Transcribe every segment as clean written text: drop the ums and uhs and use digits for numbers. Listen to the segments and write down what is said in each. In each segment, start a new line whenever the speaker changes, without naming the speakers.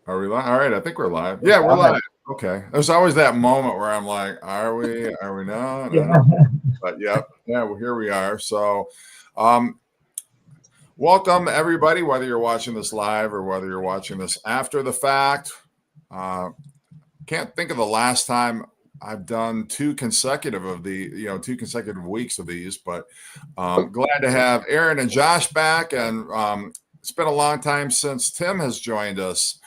Are we live? All right, I think we're live. Yeah, we're live. Okay. There's always that moment where I'm like, are we? Are we not?
Yeah.
But yep. Yeah, well, here we are. So welcome everybody, whether you're watching this live or whether you're watching this after the fact. Can't think of the last time I've done two consecutive weeks of these, but glad to have Aaron and Josh back. And it's been a long time since Tim has joined us.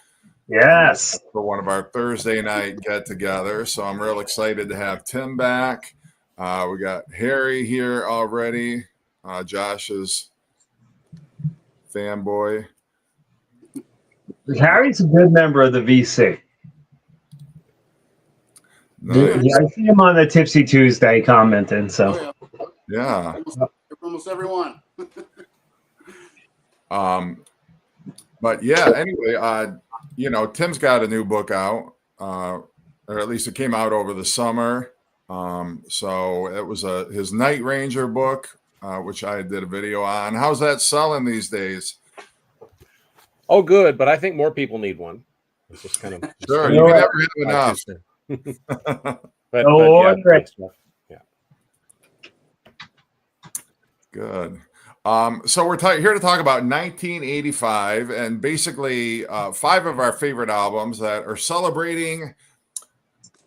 Yes.
For one of our Thursday night get together. So I'm real excited to have Tim back. We got Harry here already. Josh's fanboy.
Harry's a good member of the VC.
Nice.
Yeah, I see him on the Tipsy Tuesday commenting. So
yeah.
Almost everyone.
But yeah, anyway, Tim's got a new book out, or at least it came out over the summer. So it was his Night Ranger book, which I did a video on. How's that selling these days?
Oh, good, but I think more people need one. It's just kind of
sure. You can never have enough.
but yeah.
Good. So we're here to talk about 1985 and basically 5 of our favorite albums that are celebrating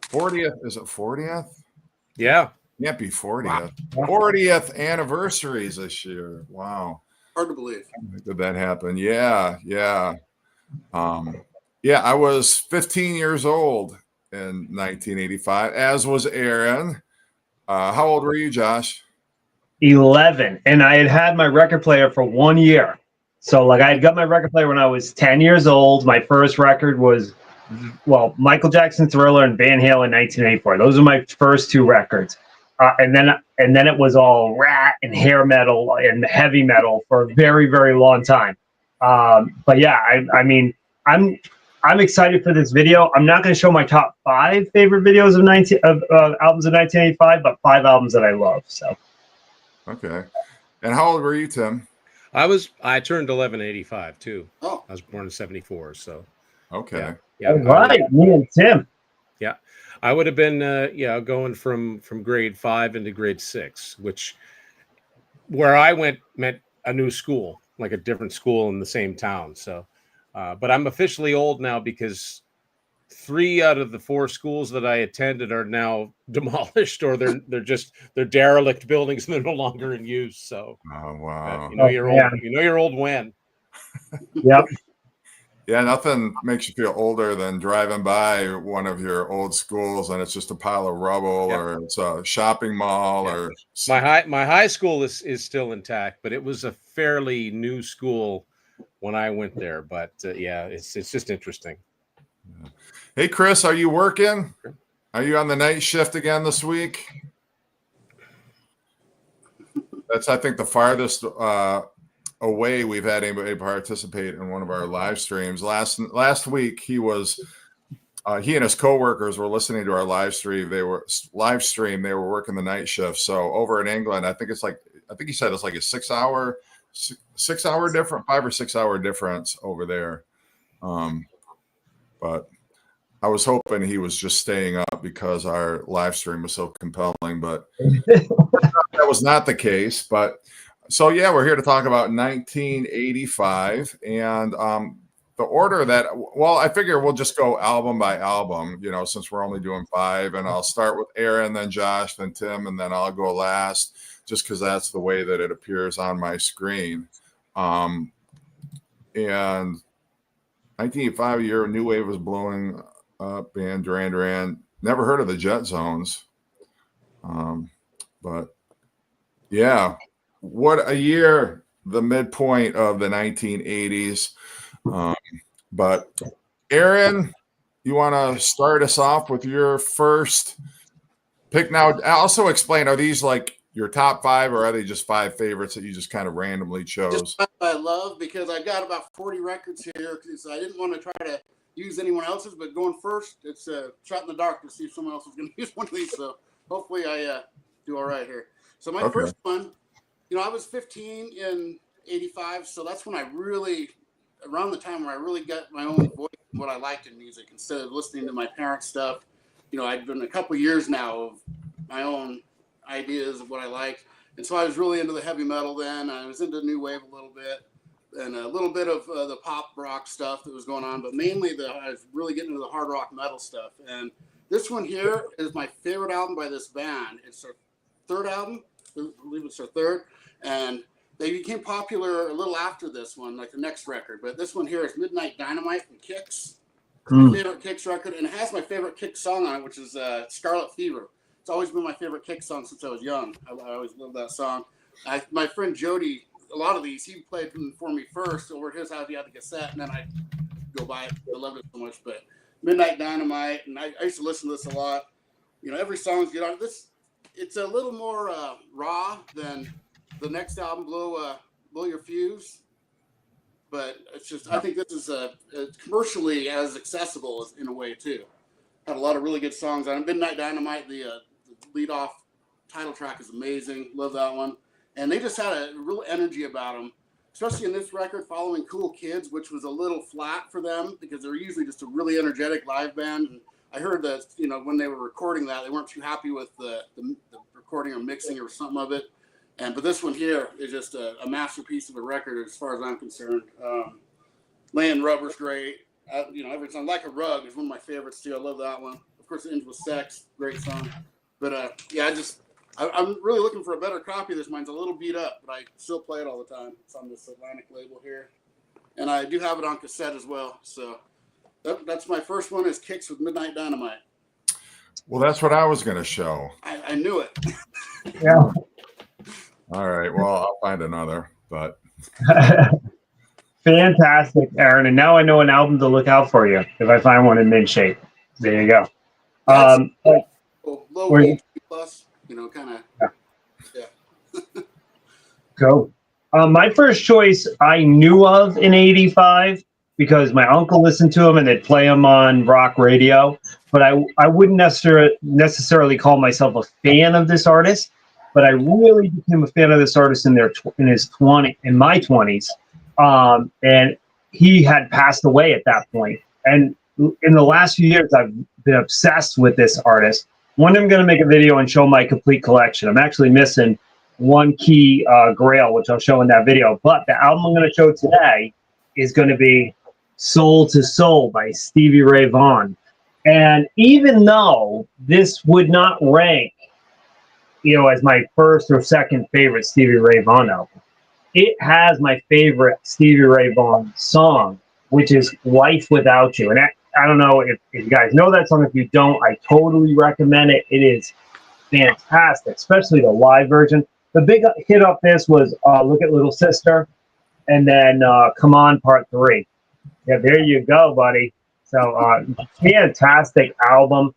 40th. Is it 40th?
Yeah.
Can't be 40th. Wow. 40th anniversaries this year. Wow.
Hard to believe.
Did that happen? Yeah. I was 15 years old in 1985, as was Aaron. How old were you, Josh?
11, and I had my record player for 1 year. So I had got my record player when I was 10 years old. My first record was Michael Jackson, Thriller, and Van Halen 1984. Those are my first 2 records. And then it was all Rat and hair metal and heavy metal for a very, very long time. But yeah, I mean I'm excited for this video. I'm not going to show my top 5 favorite videos of albums of 1985, but 5 albums that I love. So.
Okay. And how old were you, Tim?
I turned 11 in 85 too.
Oh.
I was born in 74, so.
Okay.
Yeah.
All right, me and Tim.
Yeah. I would have been going from grade 5 into grade 6, where I went meant a new school, like a different school in the same town. So but I'm officially old now because 3 out of the 4 schools that I attended are now demolished, or they're derelict buildings and they're no longer in use. So,
wow,
you're old. You know you're old when.
Yep.
Yeah, nothing makes you feel older than driving by one of your old schools and it's just a pile of rubble, or it's a shopping mall, or
my high school is still intact, but it was a fairly new school when I went there. But it's just interesting.
Yeah. Hey, Chris, are you working? Are you on the night shift again this week? That's, I think, the farthest away we've had anybody participate in one of our live streams. Last week, he and his coworkers were listening to our live stream. They were working the night shift. So over in England, I think he said it's like a 6 hour difference, 5 or 6 hour difference over there. But I was hoping he was just staying up because our live stream was so compelling, but that was not the case. But so, yeah, we're here to talk about 1985 and the order that, I figure we'll just go album by album, since we're only doing 5, and I'll start with Aaron, then Josh, then Tim, and then I'll go last just because that's the way that it appears on my screen. And 1985 year, New Wave was blowing up, band Duran Duran. Never heard of the Jet Zones. But yeah, what a year, the midpoint of the 1980s. But Aaron, you want to start us off with your first pick? Now, also explain, are these like your top 5, or are they just 5 favorites that you just kind of randomly chose?
Just 5 I love, because I got about 40 records here, because I didn't want to try to use anyone else's, but going first, it's a shot in the dark to see if someone else is going to use one of these. So hopefully I do all right here. So my first one, I was 15 in 85, so that's when I really around the time where I really got my own voice and what I liked in music instead of listening to my parents' stuff. You know, I'd been a couple years now of my own ideas of what I liked. And so I was really into the heavy metal then. I was into new wave a little bit and a little bit of the pop rock stuff that was going on, but mainly I was really getting into the hard rock metal stuff. And this one here is my favorite album by this band. It's their third album. I believe it's their third. And they became popular a little after this one, like the next record. But this one here is Midnight Dynamite from Kix. My favorite Kix record. And it has my favorite Kix song on it, which is Scarlet Fever. It's always been my favorite Kix song since I was young. I always loved that song. My friend Jody, a lot of these, he played them for me first over at his house. He had the cassette, and then I'd go buy it. I loved it so much. But Midnight Dynamite, and I used to listen to this a lot. You know, every song's good on this. It's a little more raw than the next album, Blow Your Fuse. But it's just, I think this is commercially as accessible as, in a way too. Had a lot of really good songs on it. Midnight Dynamite, the lead off title track is amazing. Love that one. And they just had a real energy about them, especially in this record, following Cool Kids, which was a little flat for them because they're usually just a really energetic live band. And I heard that, you know, when they were recording that, they weren't too happy with the recording or mixing or something of it. But this one here is just a masterpiece of a record as far as I'm concerned. Laying Rubber's great. You know, every song, Like a Rug is one of my favorites too. I love that one. Of course, It Ends With Sex, great song. But yeah, I'm really looking for a better copy of this. Mine's a little beat up, but I still play it all the time. It's on this Atlantic label here. And I do have it on cassette as well. So that's my first one is Kix with Midnight Dynamite.
Well, that's what I was going to show.
I knew it.
Yeah.
All right. Well, I'll find another, but.
Fantastic, Aaron. And now I know an album to look out for you if I find one in mid shape. There you go.
Low
Where-
plus, you know, kind of. Yeah.
Go. My first choice I knew of in '85 because my uncle listened to them and they'd play them on rock radio. But I wouldn't necessarily call myself a fan of this artist. But I really became a fan of this artist in my 20s. And he had passed away at that point. And in the last few years, I've been obsessed with this artist. One day I'm going to make a video and show my complete collection. I'm actually missing one key grail, which I'll show in that video. But the album I'm going to show today is going to be Soul to Soul by Stevie Ray Vaughan. And even though this would not rank, you know, as my first or second favorite Stevie Ray Vaughan album, it has my favorite Stevie Ray Vaughan song, which is Life Without You. And I don't know if you guys know that song. If you don't, I totally recommend it. It is fantastic, especially the live version. The big hit off this was Look at Little Sister, and then Come On Part 3. Yeah, there you go, buddy. So fantastic album.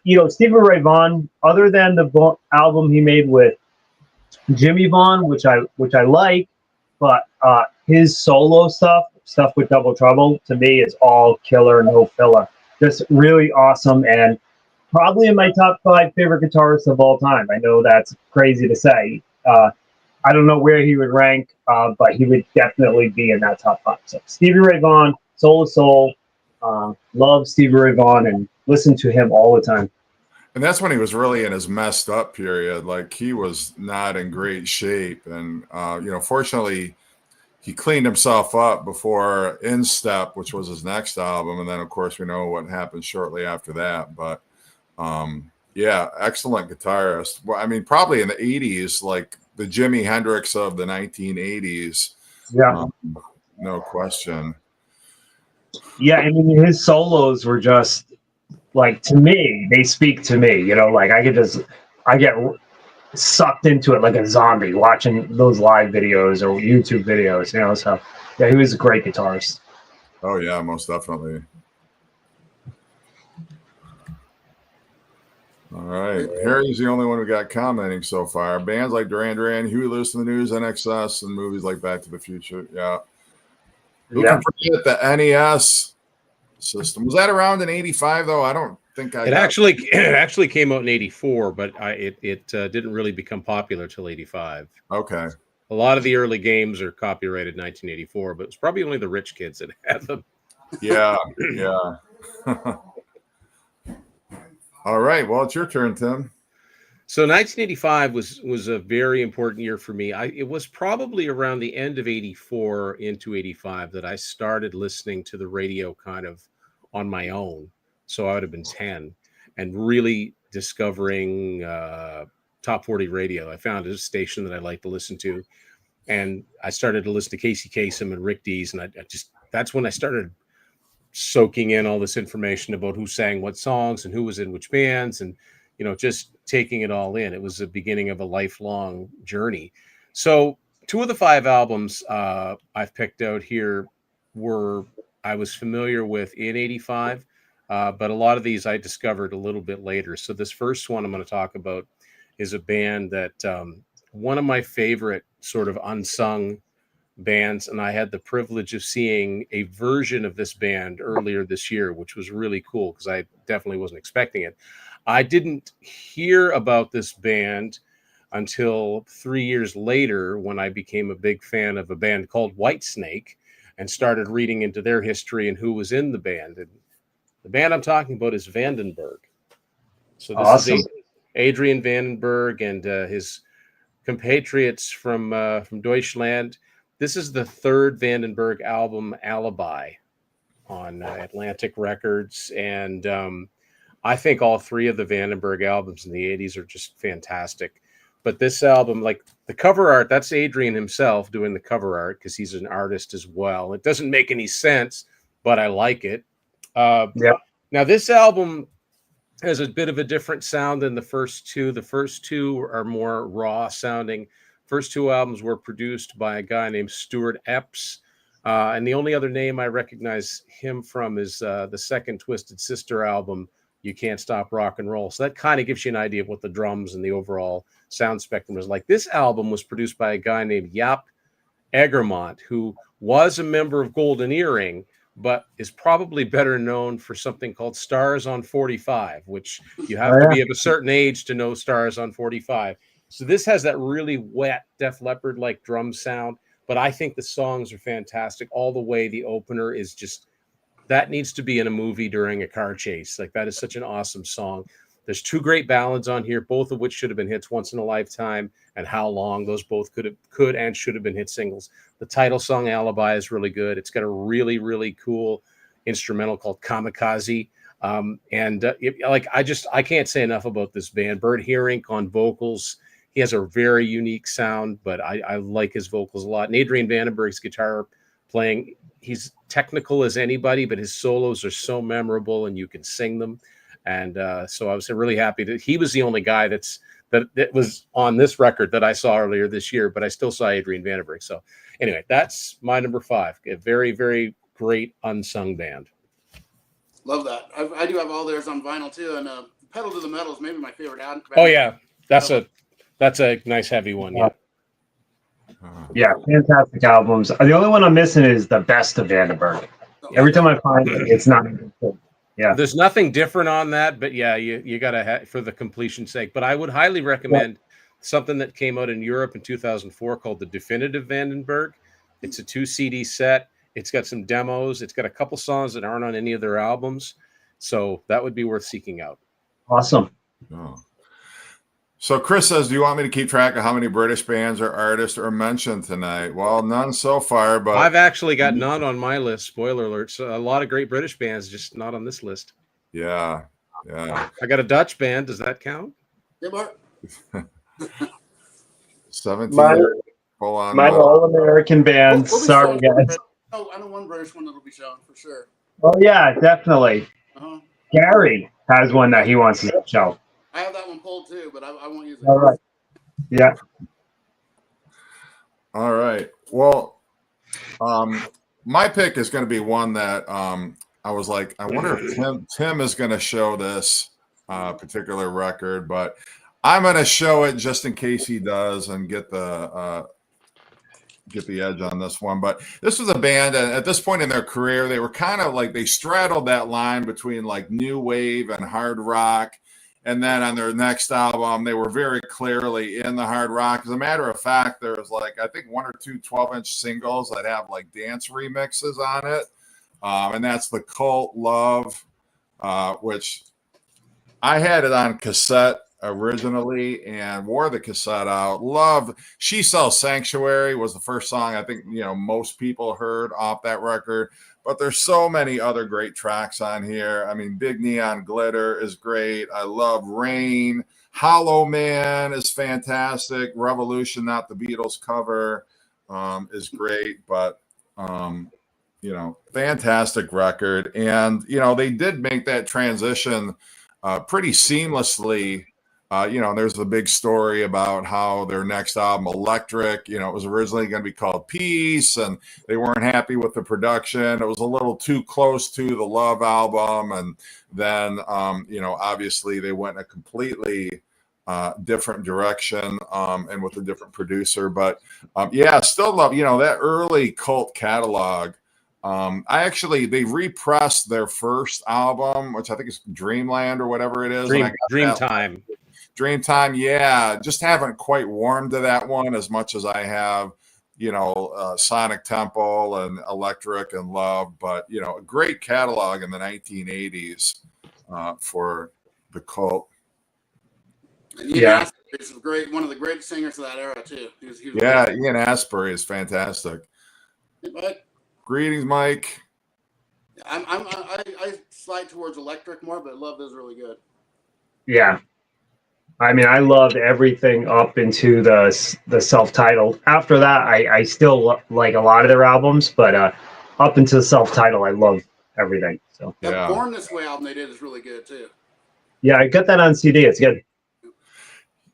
You know, Stevie Ray Vaughan, other than the album he made with Jimmy Vaughan, which I like, but his solo stuff with Double Trouble, to me is all killer, no filler. Just really awesome, and probably in my top 5 favorite guitarists of all time. I know that's crazy to say. I don't know where he would rank, but he would definitely be in that top 5. So Stevie Ray Vaughan, Soul to Soul. Love Stevie Ray Vaughan and listen to him all the time.
And that's when he was really in his messed up period. Like, he was not in great shape. And, you know, fortunately, he cleaned himself up before Instep, which was his next album. And then, of course, we know what happened shortly after that. But, yeah, excellent guitarist. Well, I mean, probably in the 80s, like the Jimi Hendrix of the 1980s.
Yeah.
No question.
Yeah, I mean, his solos were just, like, to me, they speak to me, you know, like I get sucked into it like a zombie watching those live videos or YouTube videos, you know, so yeah, he was a great guitarist.
Oh yeah, most definitely. All right, Harry's the only one who got commenting so far. Bands like Duran Duran, Huey Lewis and the News, NXS, and movies like Back to the Future. Yeah. Who can forget the NES system? Was that around in '85 though? I don't think
It actually came out in '84, but it didn't really become popular till '85.
Okay.
A A lot of the early games are copyrighted 1984, but it's probably only the rich kids that had them.
Yeah, yeah. All right. Well, it's your turn, Tim.
So 1985 was a very important year for me. It was probably around the end of 84 into 85 that I started listening to the radio kind of on my own. So I would have been 10 and really discovering Top 40 radio. I found a station that I like to listen to. And I started to listen to Casey Kasem and Rick Dees. And that's when I started soaking in all this information about who sang what songs and who was in which bands, and just taking it all in. It was the beginning of a lifelong journey. So 2 of the 5 albums I've picked out here I was familiar with in 85, but a lot of these I discovered a little bit later. So this first one I'm going to talk about is a band that one of my favorite sort of unsung bands, and I had the privilege of seeing a version of this band earlier this year, which was really cool because I definitely wasn't expecting it. I didn't hear about this band until 3 years later when I became a big fan of a band called Whitesnake and started reading into their history and who was in the band. And the band I'm talking about is Vandenberg. So this
Awesome.
is Adrian Vandenberg and his compatriots from Deutschland. This is the 3rd Vandenberg album, Alibi, on Atlantic Records. And I think all 3 of the Vandenberg albums in the 80s are just fantastic. But this album, like the cover art, that's Adrian himself doing the cover art because he's an artist as well. It doesn't make any sense, but I like it.
Yeah.
Now, this album has a bit of a different sound than the first 2. The first 2 are more raw sounding. First 2 albums were produced by a guy named Stuart Epps. And the only other name I recognize him from is the second Twisted Sister album, You Can't Stop Rock and Roll. So that kind of gives you an idea of what the drums and the overall sound spectrum is like. This album was produced by a guy named Jaap Egermont, who was a member of Golden Earring, but is probably better known for something called Stars on 45, which you have to be of a certain age to know Stars on 45. So this has that really wet Def Leppard-like drum sound, but I think the songs are fantastic. All the way the opener is just, that needs to be in a movie during a car chase. Like, that is such an awesome song. There's 2 great ballads on here, both of which should have been hits once in a lifetime, and How Long, those both could and should have been hit singles. The title song, Alibi, is really good. It's got a really, really cool instrumental called Kamikaze. I can't say enough about this band. Bert Heerink on vocals. He has a very unique sound, but I like his vocals a lot. And Adrian Vandenberg's guitar playing, he's technical as anybody, but his solos are so memorable and you can sing them. And so I was really happy that he was the only guy that was on this record that I saw earlier this year, but I still saw Adrian Vandenberg. So anyway, that's my number 5. A very, very great unsung band.
Love that. I do have all theirs on vinyl too, and Pedal to the Metal is maybe my favorite album.
Oh yeah, that's a nice heavy one. Yeah.
Yeah, fantastic albums. The only one I'm missing is the best of Vandenberg. Every time I find it, it's not good. Yeah,
there's nothing different on that, but yeah, you gotta for the completion's sake. But I would highly recommend something that came out in Europe in 2004 called the Definitive Vandenberg. It's a 2 CD set. It's got some demos. It's got a couple songs that aren't on any of their albums, so that would be worth seeking out.
Awesome.
Oh. So Chris says, do you want me to keep track of how many British bands or artists are mentioned tonight? Well, none so far, but
I've actually got none on my list. Spoiler alert. So a lot of great British bands, just not on this list.
Yeah.
I got a Dutch band. Does that count?
Yeah, Bart.
17. Full on.
My all-American band.
We'll be
Sorry,
showing-
guys.
Oh, I know one British one that'll be shown for sure.
Oh yeah, definitely.
Uh-huh.
Gary has one that he wants to show.
I have that one pulled too, but I won't use it.
All right. Yeah.
All right. Well, my pick is going to be one that I was like, I wonder if Tim is going to show this particular record, but I'm going to show it just in case he does and get the edge on this one. But this was a band, and at this point in their career, they were kind of like, they straddled that line between like new wave and hard rock. And then on their next album, they were very clearly in the hard rock. As a matter of fact, there's like, I think 1 or 2 12-inch singles that have like dance remixes on it. And that's the Cult Love, which I had it on cassette originally and wore the cassette out. Love She Sells Sanctuary was the first song I think, most people heard off that record. But there's so many other great tracks on here. I mean, Big Neon Glitter is great. I love Rain. Hollow Man is fantastic. Revolution, not the Beatles cover, is great. But, fantastic record. And, they did make that transition pretty seamlessly. There's the big story about how their next album, Electric, it was originally going to be called Peace, and they weren't happy with the production. It was a little too close to the Love album. And then, obviously they went a completely different direction and with a different producer. But still love, that early Cult catalog. They repressed their first album, which I think is Dreamland or whatever it is.
Dreamtime.
Dreamtime, yeah. Just haven't quite warmed to that one as much as I have, Sonic Temple and Electric and Love. But, a great catalog in the 1980s for the Cult.
And Ian Astbury is one of the great singers of that era, too. He was
Ian Astbury is fantastic.
Hey, Mike.
Greetings, Mike.
I slide towards Electric more, but Love is really good.
Yeah. I mean, I loved everything up into the self-titled. After that, I still like a lot of their albums, but up into the self-titled, I love everything. So
The Born This Way album they did is really good too.
Yeah, I got that on CD. It's good.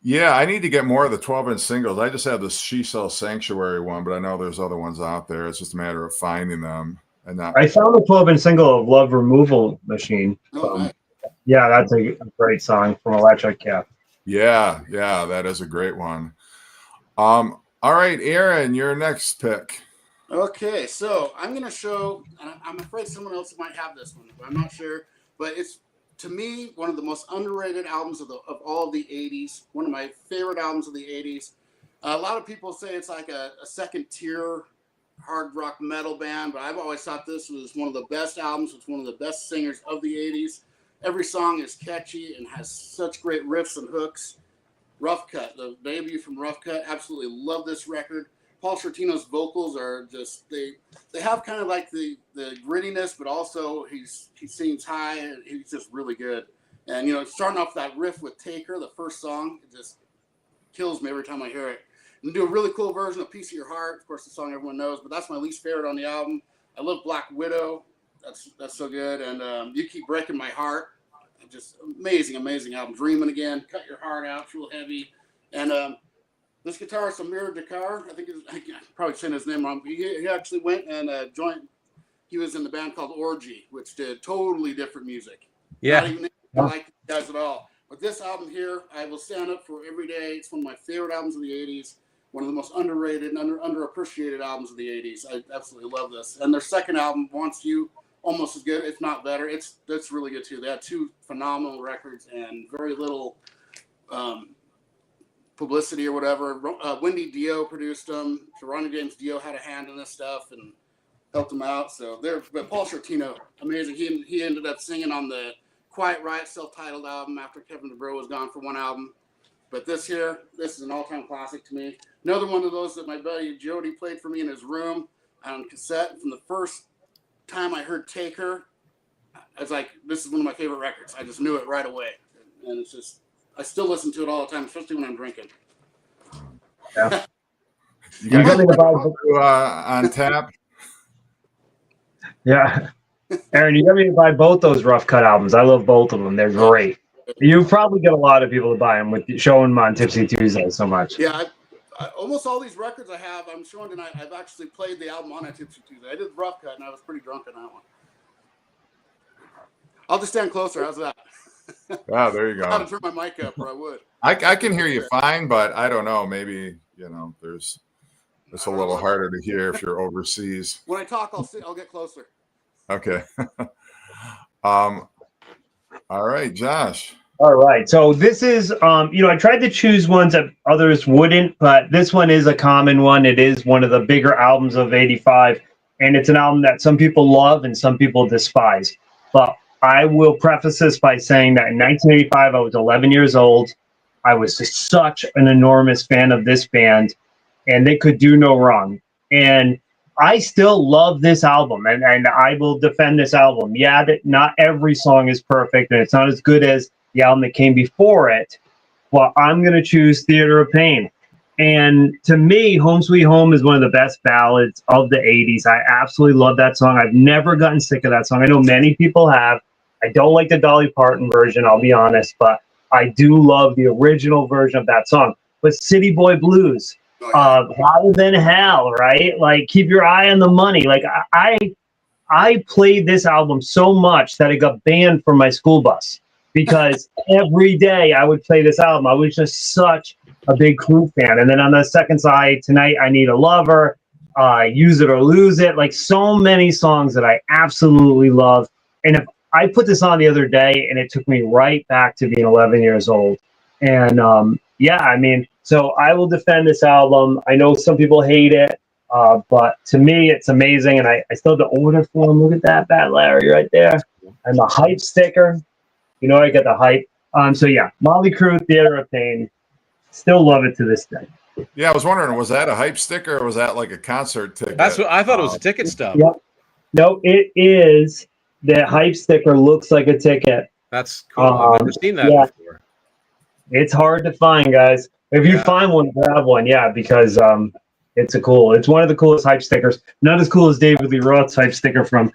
Yeah, I need to get more of the 12-inch singles. I just have the She Sells Sanctuary one, but I know there's other ones out there. It's just a matter of finding them. I
found the 12-inch single of Love Removal Machine.
Nice.
Yeah, that's a great song from Electric.
Yeah, that is a great one. All right, Aaron, your next pick.
Okay, so I'm going to show, and I'm afraid someone else might have this one, but I'm not sure. But it's, to me, one of the most underrated albums of all of the 80s. One of my favorite albums of the 80s. A lot of people say it's like a second-tier hard rock metal band, but I've always thought this was one of the best albums. It's one of the best singers of the 80s. Every song is catchy and has such great riffs and hooks. Rough Cut, the debut from Rough Cut, absolutely love this record. Paul Sortino's vocals are just, they have kind of like the grittiness, but also he sings high and he's just really good. And, starting off that riff with Taker, the first song, it just kills me every time I hear it. And do a really cool version of Piece of Your Heart, of course, the song everyone knows, but that's my least favorite on the album. I love Black Widow. That's so good. And You Keep Breaking My Heart. Just amazing album. Dreaming Again. Cut Your Heart Out. It's real heavy. And this guitarist, Amir Dakar, I think I probably saying his name wrong. He actually went and joined. He was in the band called Orgy, which did totally different music.
Yeah.
Not even like the guys at all. But this album here, I will stand up for every day. It's one of my favorite albums of the 80s. One of the most underrated and underappreciated albums of the 80s. I absolutely love this. And their second album, Wants You, almost as good, if not better. That's really good too. They had 2 phenomenal records and very little publicity or whatever. Wendy Dio produced them. Ronnie James Dio had a hand in this stuff and helped them out. But Paul Sortino, amazing. He ended up singing on the Quiet Riot self-titled album after Kevin DuBrow was gone for one album. But this is an all-time classic to me. Another one of those that my buddy Jody played for me in his room on cassette. From the first time I heard Taker, I was like, this is one of my favorite records. I just knew it right away. And it's just, I still listen to it all the time, especially when I'm drinking.
Yeah.
You got it on tap?
Yeah. Aaron, you got me to buy both those Rough Cut albums. I love both of them. They're great. You probably get a lot of people to buy them with showing them on Tipsy Tuesday so much.
Yeah, I almost all these records I have, I'm showing tonight. I've actually played the album on a Tipsy Tuesday. I did Rough Cut, and I was pretty drunk on that one. I'll just stand closer. How's that?
Yeah, there you go.
I haven't turned my mic up, or I would.
I can hear you fine, but I don't know. Maybe it's a little harder to hear if you're overseas.
When I talk, I'll get closer.
Okay. All right, Josh.
All right. So this is, I tried to choose ones that others wouldn't, but this one is a common one. It is one of the bigger albums of '85, and it's an album that some people love and some people despise. But I will preface this by saying that in 1985, I was 11 years old. I was such an enormous fan of this band, and they could do no wrong. And I still love this album, and I will defend this album. Yeah, that not every song is perfect, and it's not as good as the album that came before it. Well, I'm going to choose Theater of Pain. And to me, Home Sweet Home is one of the best ballads of the 80s. I absolutely love that song. I've never gotten sick of that song. I know many people have. I don't like the Dolly Parton version, I'll be honest, but I do love the original version of that song. But City Boy Blues, Hotter Than Hell, right? Like, Keep Your Eye on the Money. Like, I played this album so much that it got banned from my school bus because every day I would play this album. I was just such a big Crew fan. And then on the second side, Tonight I Need a Lover, Use It or Lose It, like so many songs that I absolutely love. And if I put this on the other day and it took me right back to being 11 years old. And so I will defend this album. I know some people hate it, but to me, it's amazing. And I still have the order form. Look at that, Bad Larry right there. And the hype sticker. I get the hype. Motley Crue, Theater of Pain. Still love it to this day.
Yeah, I was wondering, was that a hype sticker or was that like a concert ticket?
That's what I thought. It was a ticket stub.
Yep. No, it is. The hype sticker looks like a ticket.
That's cool. I've never seen that before.
It's hard to find, guys. If you find one, grab one. Yeah, because it's one of the coolest hype stickers. Not as cool as David Lee Roth's hype sticker from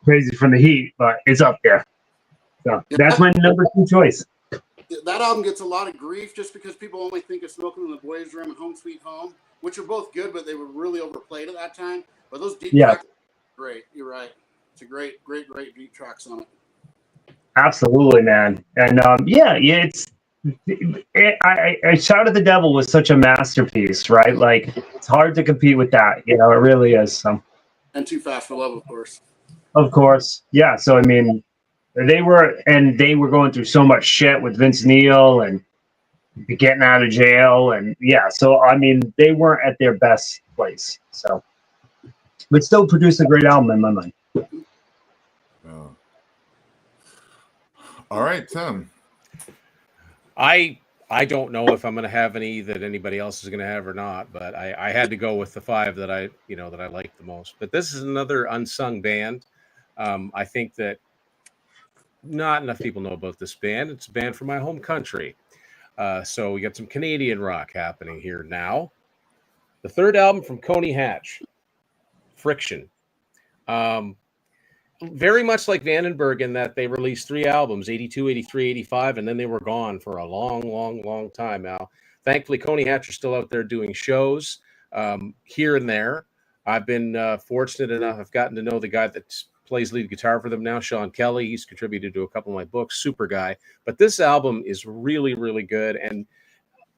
Crazy from the Heat, but it's up there. So that's my number 2 choice.
That album gets a lot of grief just because people only think of Smoking in the Boys' Room and Home Sweet Home, which are both good, but they were really overplayed at that time. But those deep tracks are great. You're right. It's a great deep tracks on it.
Absolutely, man. And I Shout at the Devil was such a masterpiece, right? Like, it's hard to compete with that. It really is. So.
And Too Fast for Love, of course.
Of course. Yeah. So, I mean, they were going through so much shit with Vince Neil and getting out of jail. And so, I mean, they weren't at their best place. So, but still produced a great album in my mind.
All right, Tim.
I don't know if I'm going to have any that anybody else is going to have or not, but I had to go with the 5 that I like the most. But this is another unsung band. I think that not enough people know about this band. It's a band from my home country. So we got some Canadian rock happening here now. The 3rd album from Coney Hatch, Friction. Very much like Vandenberg in that they released 3 albums, 82, 83, 85, and then they were gone for a long, long, long time now. Thankfully, Coney Hatch are still out there doing shows here and there. I've been fortunate enough. I've gotten to know the guy that plays lead guitar for them now, Sean Kelly. He's contributed to a couple of my books, super guy. But this album is really, really good. And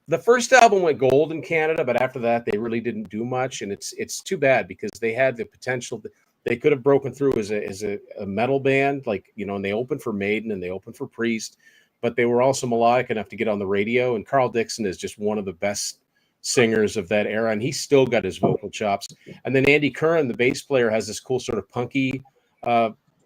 the first album went gold in Canada, but after that, they really didn't do much. And it's too bad because they had the potential. They could have broken through as a metal band, and they opened for Maiden and they opened for Priest, but they were also melodic enough to get on the radio. And Carl Dixon is just one of the best singers of that era, and he's still got his vocal chops. And then Andy Curran, the bass player, has this cool sort of punky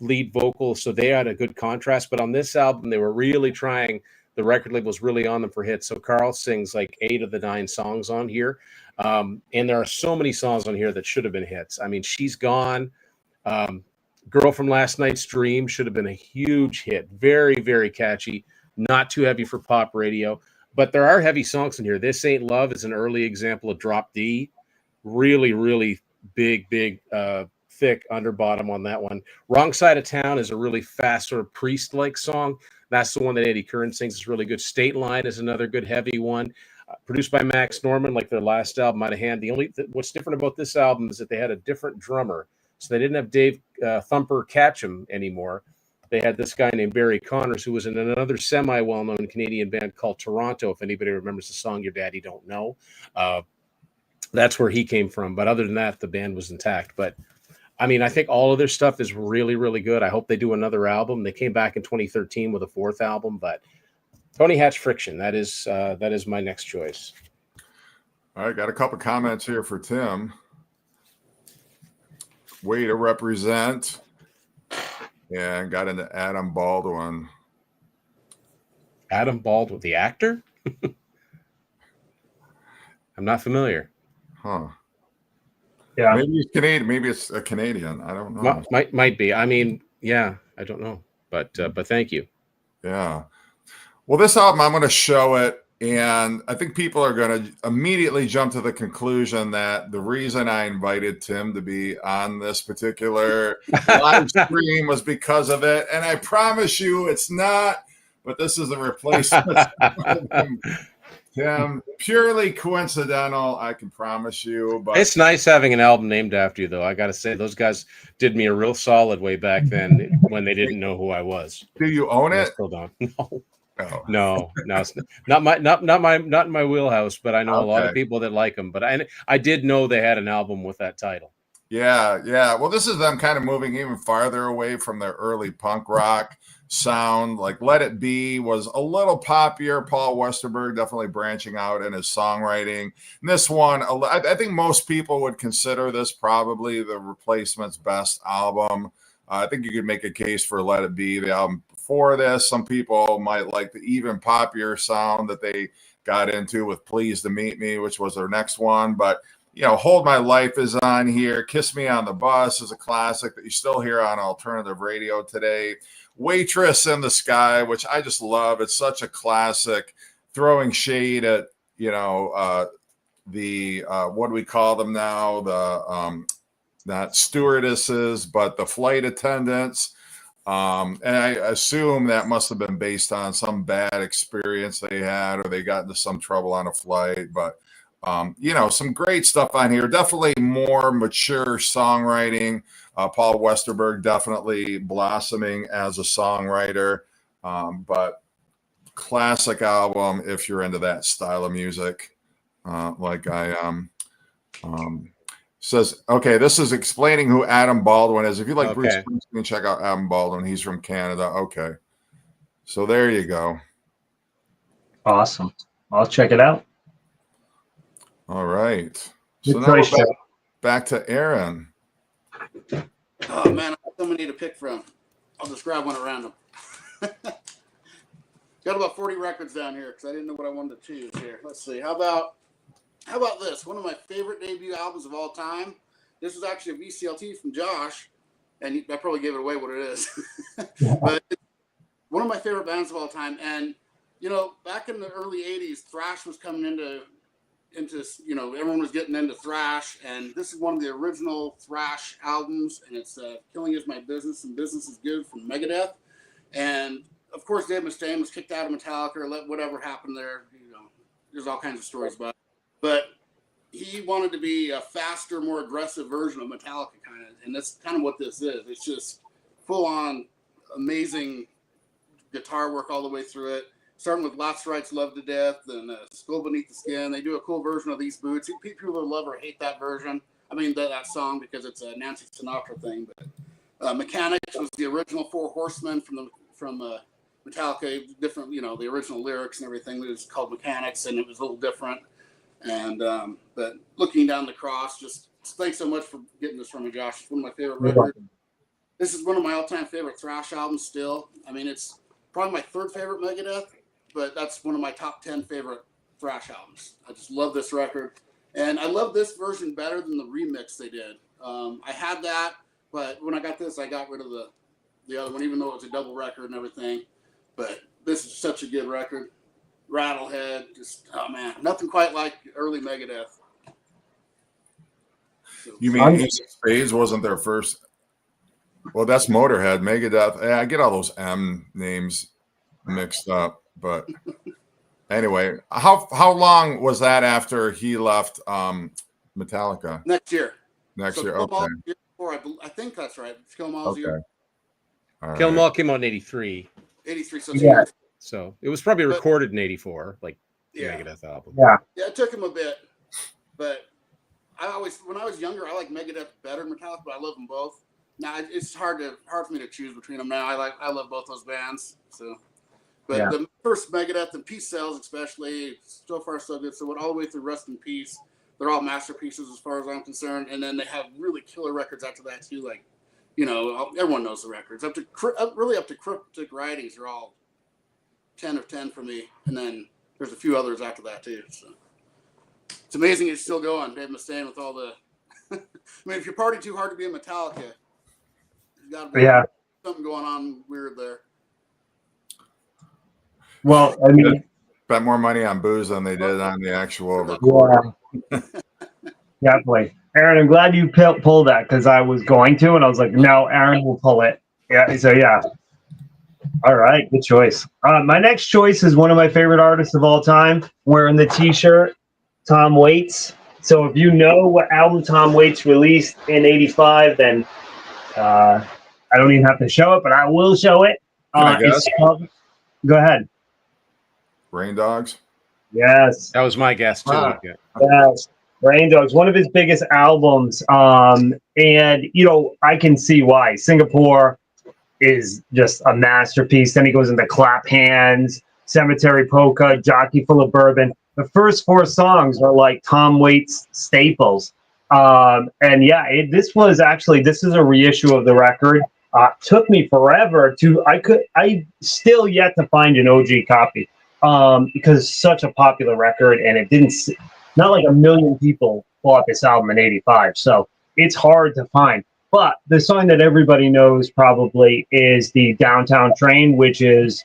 lead vocal, so they had a good contrast. But on this album, they were really trying. The record label was really on them for hits. So Carl sings like 8 of the 9 songs on here, and there are so many songs on here that should have been hits. I mean, She's Gone. Girl from Last Night's Dream should have been a huge hit. Very, very catchy. Not too heavy for pop radio. But there are heavy songs in here. This Ain't Love is an early example of Drop D. Really, really big, thick underbottom on that one. Wrong Side of Town is a really fast sort of Priest-like song. That's the one that Eddie Curran sings. It's really good. State Line is another good heavy one. Produced by Max Norman, like their last album out of hand. What's different about this album is that they had a different drummer. So they didn't have Dave Thumper Catchem anymore. They had this guy named Barry Connors, who was in another semi-well-known Canadian band called Toronto. If anybody remembers the song Your Daddy Don't Know, that's where he came from. But other than that, the band was intact. But I mean, I think all of their stuff is really, really good. I hope they do another album. They came back in 2013 with a fourth album, but Tony Hatch Friction, that is my next choice.
All right, got a couple comments here for Tim. Way to represent. Yeah, got into Adam Baldwin.
Adam Baldwin, the actor? I'm not familiar.
Huh.
Yeah.
Maybe he's Canadian. Maybe it's a Canadian. I don't know.
Might be. I mean, yeah, I don't know. But thank you.
Yeah. Well, this album, I'm going to show it. And I think people are going to immediately jump to the conclusion that the reason I invited Tim to be on this particular live stream was because of it. And I promise you it's not, but this is a replacement. Tim, purely coincidental, I can promise you. But
it's nice having an album named after you, though. I got to say, those guys did me a real solid way back then when they didn't know who I was.
Do you own it?
I still don't. No.
Oh.
No, it's not in my wheelhouse, but I know a lot of people that like them. But I did know they had an album with that title.
Yeah. Well, this is them kind of moving even farther away from their early punk rock sound. Like Let It Be was a little poppier. Paul Westerberg definitely branching out in his songwriting. And this one, I think most people would consider this probably the Replacement's best album. I think you could make a case for Let It Be, the album before this. Some people might like the even poppier sound that they got into with Pleased to Meet Me, which was their next one. But, Hold My Life is on here. Kiss Me on the Bus is a classic that you still hear on alternative radio today. Waitress in the Sky, which I just love. It's such a classic, throwing shade at, the, what do we call them now? The, not stewardesses, but the flight attendants. And I assume that must have been based on some bad experience they had, or they got into some trouble on a flight. But, some great stuff on here. Definitely more mature songwriting. Paul Westerberg definitely blossoming as a songwriter. But classic album if you're into that style of music, like I am. Says, okay, this is explaining who Adam Baldwin is. If you like Bruce Springsteen, check out Adam Baldwin. He's from Canada. Okay. So there you go.
Awesome. I'll check it out.
All right.
Good
So now
choice,
we're back to Aaron.
Oh man, I have so many to pick from. I'll just grab one at random. Got about 40 records down here because I didn't know what I wanted to choose here. Let's see. How about this? One of my favorite debut albums of all time. This is actually a VCLT from Josh, and I probably gave it away what it is. But it's one of my favorite bands of all time. And, back in the early 80s, thrash was coming into everyone was getting into thrash. And this is one of the original thrash albums. And it's Killing Is My Business and Business Is Good from Megadeth. And, of course, Dave Mustaine was kicked out of Metallica or whatever happened there. There's all kinds of stories about it. But he wanted to be a faster, more aggressive version of Metallica, and that's kind of what this is. It's just full-on, amazing guitar work all the way through it. Starting with Last Rites, Love to Death, and Skull Beneath the Skin. They do a cool version of These Boots. People who love or hate that version. I mean that song because it's a Nancy Sinatra thing. But Mechanics was the original Four Horsemen from Metallica. Different, the original lyrics and everything. It was called Mechanics, and it was a little different. And but Looking Down the Cross, just thanks so much for getting this from me, Josh. It's one of my favorite records. This is one of my all-time favorite thrash albums still. I mean, it's probably my third favorite Megadeth, but that's one of my top 10 favorite thrash albums. I just love this record. And I love this version better than the remix they did. I had that, but when I got this, I got rid of the other one, even though it was a double record and everything. But this is such a good record. Rattlehead, just nothing quite like early Megadeth. So,
You mean Ace of Spades wasn't their first? Well, that's Motorhead. Megadeth. I get all those M names mixed up, but anyway, how long was that after he left Metallica?
next year.
Next year,
Kill 'Em All
okay.
year before, I think that's right. Kill 'Em All's year
All right.
Kill 'Em All came out in 83.
83. So
Yeah.
So it was probably recorded in 84, like the
Yeah.
Megadeth album.
Yeah.
Yeah, it took him a bit, but when I was younger, I like Megadeth better than Metallica, but I love them both. Now it's hard for me to choose between them. Now I love both those bands. So, but
Yeah.
the first Megadeth and Peace Cells especially, so far so good. So went all the way through Rust in Peace. They're all masterpieces as far as I'm concerned. And then they have really killer records after that too. Like, everyone knows the records up to Cryptic Writings are all 10 of 10 for me. And then there's a few others after that too. So it's amazing it's still going. Dave Mustaine with all the. I mean, if you party too hard to be in Metallica, there's got to be something going on weird there.
Well, I mean,
Spent more money on booze than they did on the actual.
yeah, definitely. Aaron, I'm glad you pulled that because I was going to, and I was like, no, Aaron will pull it. Yeah, so yeah. All right, good choice. My next choice is one of my favorite artists of all time, wearing the T-shirt, Tom Waits. So if you know what album Tom Waits released in '85, then I don't even have to show it, but I will show it.
Can I guess?
Go ahead.
Rain Dogs.
Yes.
That was my guess too.
Wow.
Yeah.
Yes. Rain Dogs, one of his biggest albums. And, I can see why. Singapore is just a masterpiece. Then he goes into Clap Hands, Cemetery Polka, Jockey Full of Bourbon. The first 4 songs are like Tom Waits staples. This is a reissue of the record. Took me forever I still yet to find an OG copy because it's such a popular record and not like a million people bought this album in '85. So it's hard to find. But the song that everybody knows probably is the Downtown Train, which is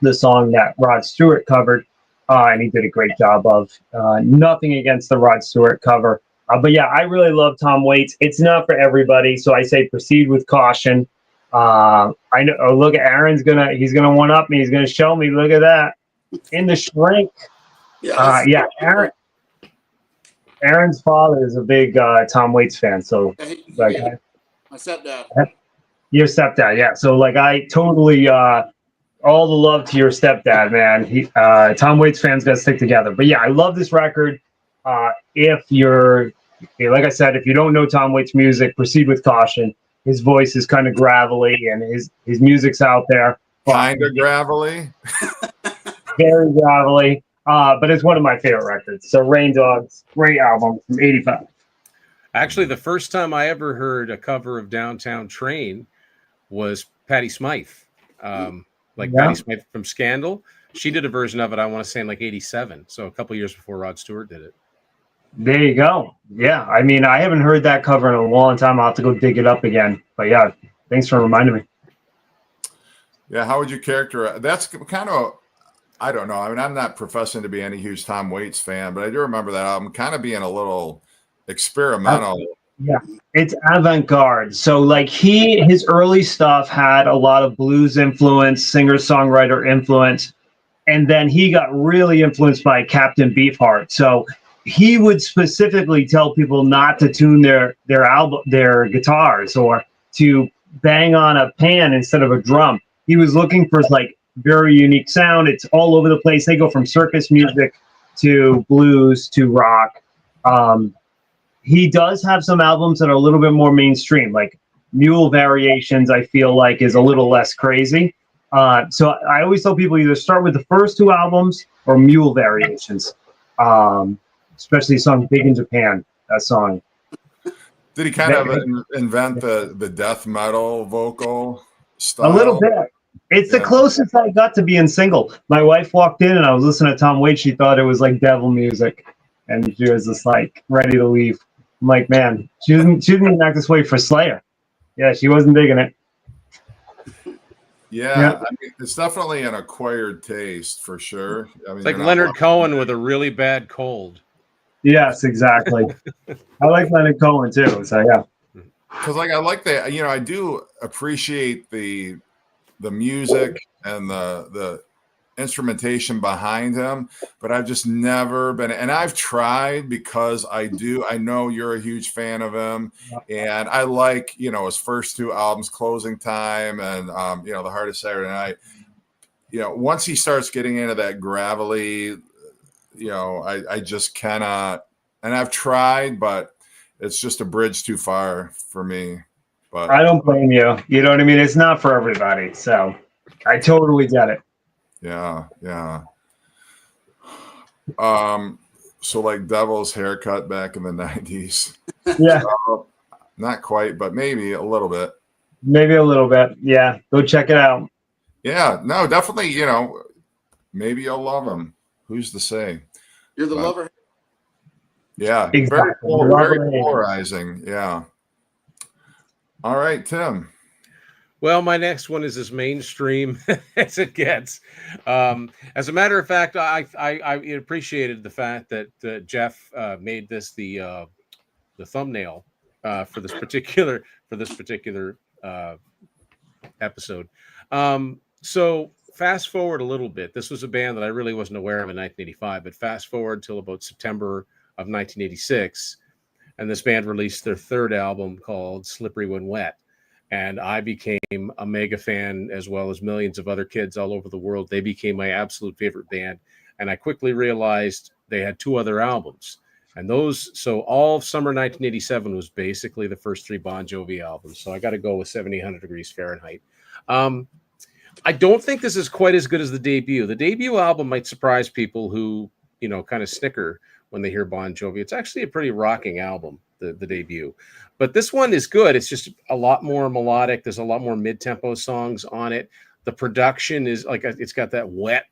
the song that Rod Stewart covered. And he did a great job of. Nothing against the Rod Stewart cover. But yeah, I really love Tom Waits. It's not for everybody, so I say proceed with caution. I know. Oh, look at Aaron's he's gonna one up me. He's gonna show me. Look at that in the Shrink. Yeah, Aaron's father is a big Tom Waits fan, so
my stepdad.
Your stepdad, yeah. So like, I totally all the love to your stepdad, man. Tom Waits fans got to stick together. But yeah, I love this record. If you're, like I said, if you don't know Tom Waits' music, proceed with caution. His voice is kind of gravelly, and his music's out there.
Kind of gravelly.
Very gravelly. But it's one of my favorite records. So Rain Dogs, great album from '85.
Actually, the first time I ever heard a cover of Downtown Train was Patti Smythe. Patti Smythe from Scandal. She did a version of it, I want to say, in like '87. So a couple years before Rod Stewart did it.
There you go. Yeah. I mean, I haven't heard that cover in a long time. I'll have to go dig it up again. But yeah, thanks for reminding me.
Yeah. How would you characterize? That's kind of, I don't know. I mean, I'm not professing to be any huge Tom Waits fan, but I do remember that album kind of being a little experimental.
Yeah, it's avant-garde. So like his early stuff had a lot of blues influence, singer-songwriter influence, and then he got really influenced by Captain Beefheart. So he would specifically tell people not to tune their guitars or to bang on a pan instead of a drum. He was looking for like very unique sound. It's all over the place. They go from circus music to blues to rock. He does have some albums that are a little bit more mainstream, like Mule Variations, I feel like is a little less crazy. So I always tell people either start with the first 2 albums or Mule Variations, especially the song Big in Japan, that song.
Did he kind of invent the death metal vocal style?
A little bit. It's the closest I got to being single. My wife walked in and I was listening to Tom Waits. She thought it was like devil music. And she was just like ready to leave. I'm like, man, she didn't even act this way for Slayer. Yeah, she wasn't digging it.
Yeah. I mean, it's definitely an acquired taste for sure. I mean,
It's like Leonard Cohen with a really bad cold.
Yes, exactly. I like Leonard Cohen too. So yeah.
Because like I like that, I do appreciate the music and the instrumentation behind him, but I've just never been, and I've tried because I know you're a huge fan of him, and I like, his first 2 albums, Closing Time and The Heart of Saturday Night. Once he starts getting into that gravelly, I just cannot and I've tried, but it's just a bridge too far for me. But
I don't blame you. You know what I mean? It's not for everybody. So I totally get it.
yeah. So like Devil's Haircut back in the 90s.
Yeah,
Not quite, but maybe a little bit.
maybe a little bit. Yeah, go check it out.
Yeah, no, definitely, maybe you'll love him. Who's to say?
You're the
But-
lover.
Yeah,
Exactly.
very
Love it.
polarizing. Yeah. All right, Tim.
Well, my next one is as mainstream as it gets. As a matter of fact, I appreciated the fact that Jeff made this the thumbnail for this particular episode. So fast forward a little bit. This was a band that I really wasn't aware of in 1985, but fast forward till about September of 1986, and this band released their third album called Slippery When Wet. And I became a mega fan, as well as millions of other kids all over the world. They became my absolute favorite band. And I quickly realized they had two other albums. And so all of summer 1987 was basically the first three Bon Jovi albums. So I got to go with 7,800 Degrees Fahrenheit. I don't think this is quite as good as the debut. The debut album might surprise people who, kind of snicker when they hear Bon Jovi. It's actually a pretty rocking album, the debut. But this one is good. It's just a lot more melodic. There's a lot more mid-tempo songs on it. The production is it's got that wet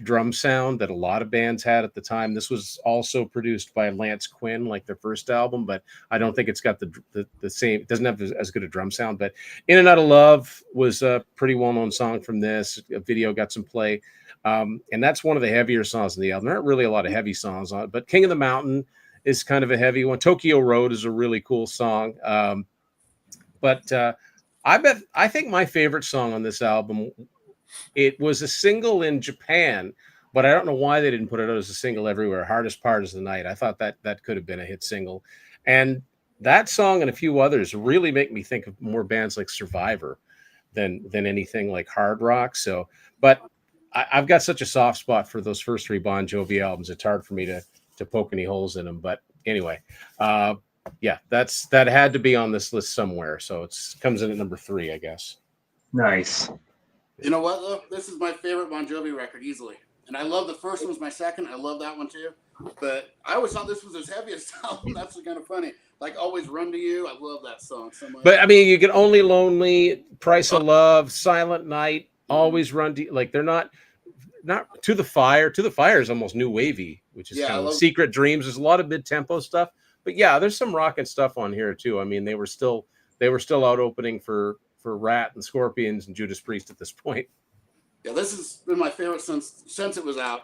drum sound that a lot of bands had at the time. This was also produced by Lance Quinn, like their first album, but I don't think it's got the same. It doesn't have as good a drum sound. But In and Out of Love was a pretty well-known song from this. A video got some play, and that's one of the heavier songs in the album. There aren't really a lot of heavy songs on it, but King of the Mountain is kind of a heavy one. Tokyo Road is a really cool song. But I think my favorite song on this album, it was a single in Japan, but I don't know why they didn't put it out as a single everywhere. Hardest Part Is the Night. I thought that could have been a hit single. And that song and a few others really make me think of more bands like Survivor than anything like hard rock. So, but I've got such a soft spot for those first three Bon Jovi albums. It's hard for me to poke any holes in them. But anyway, yeah, that had to be on this list somewhere. So it comes in at number 3, I guess.
Nice.
You know what, though? This is my favorite Bon Jovi record easily. And I love the first one was my second. I love that one too. But I always thought this was his heaviest album. That's kind of funny. Like Always Run to You. I love that song so much.
But I mean, you get Only Lonely, Price of Love, Silent Night, Always Run to, like, they're not To the Fire. To the Fire is almost new wavy, which is kind of Secret Dreams. There's a lot of mid-tempo stuff. But yeah, there's some rockin' stuff on here too. I mean, they were still out opening for Rat and Scorpions and Judas Priest at this point.
Yeah, this has been my favorite since it was out.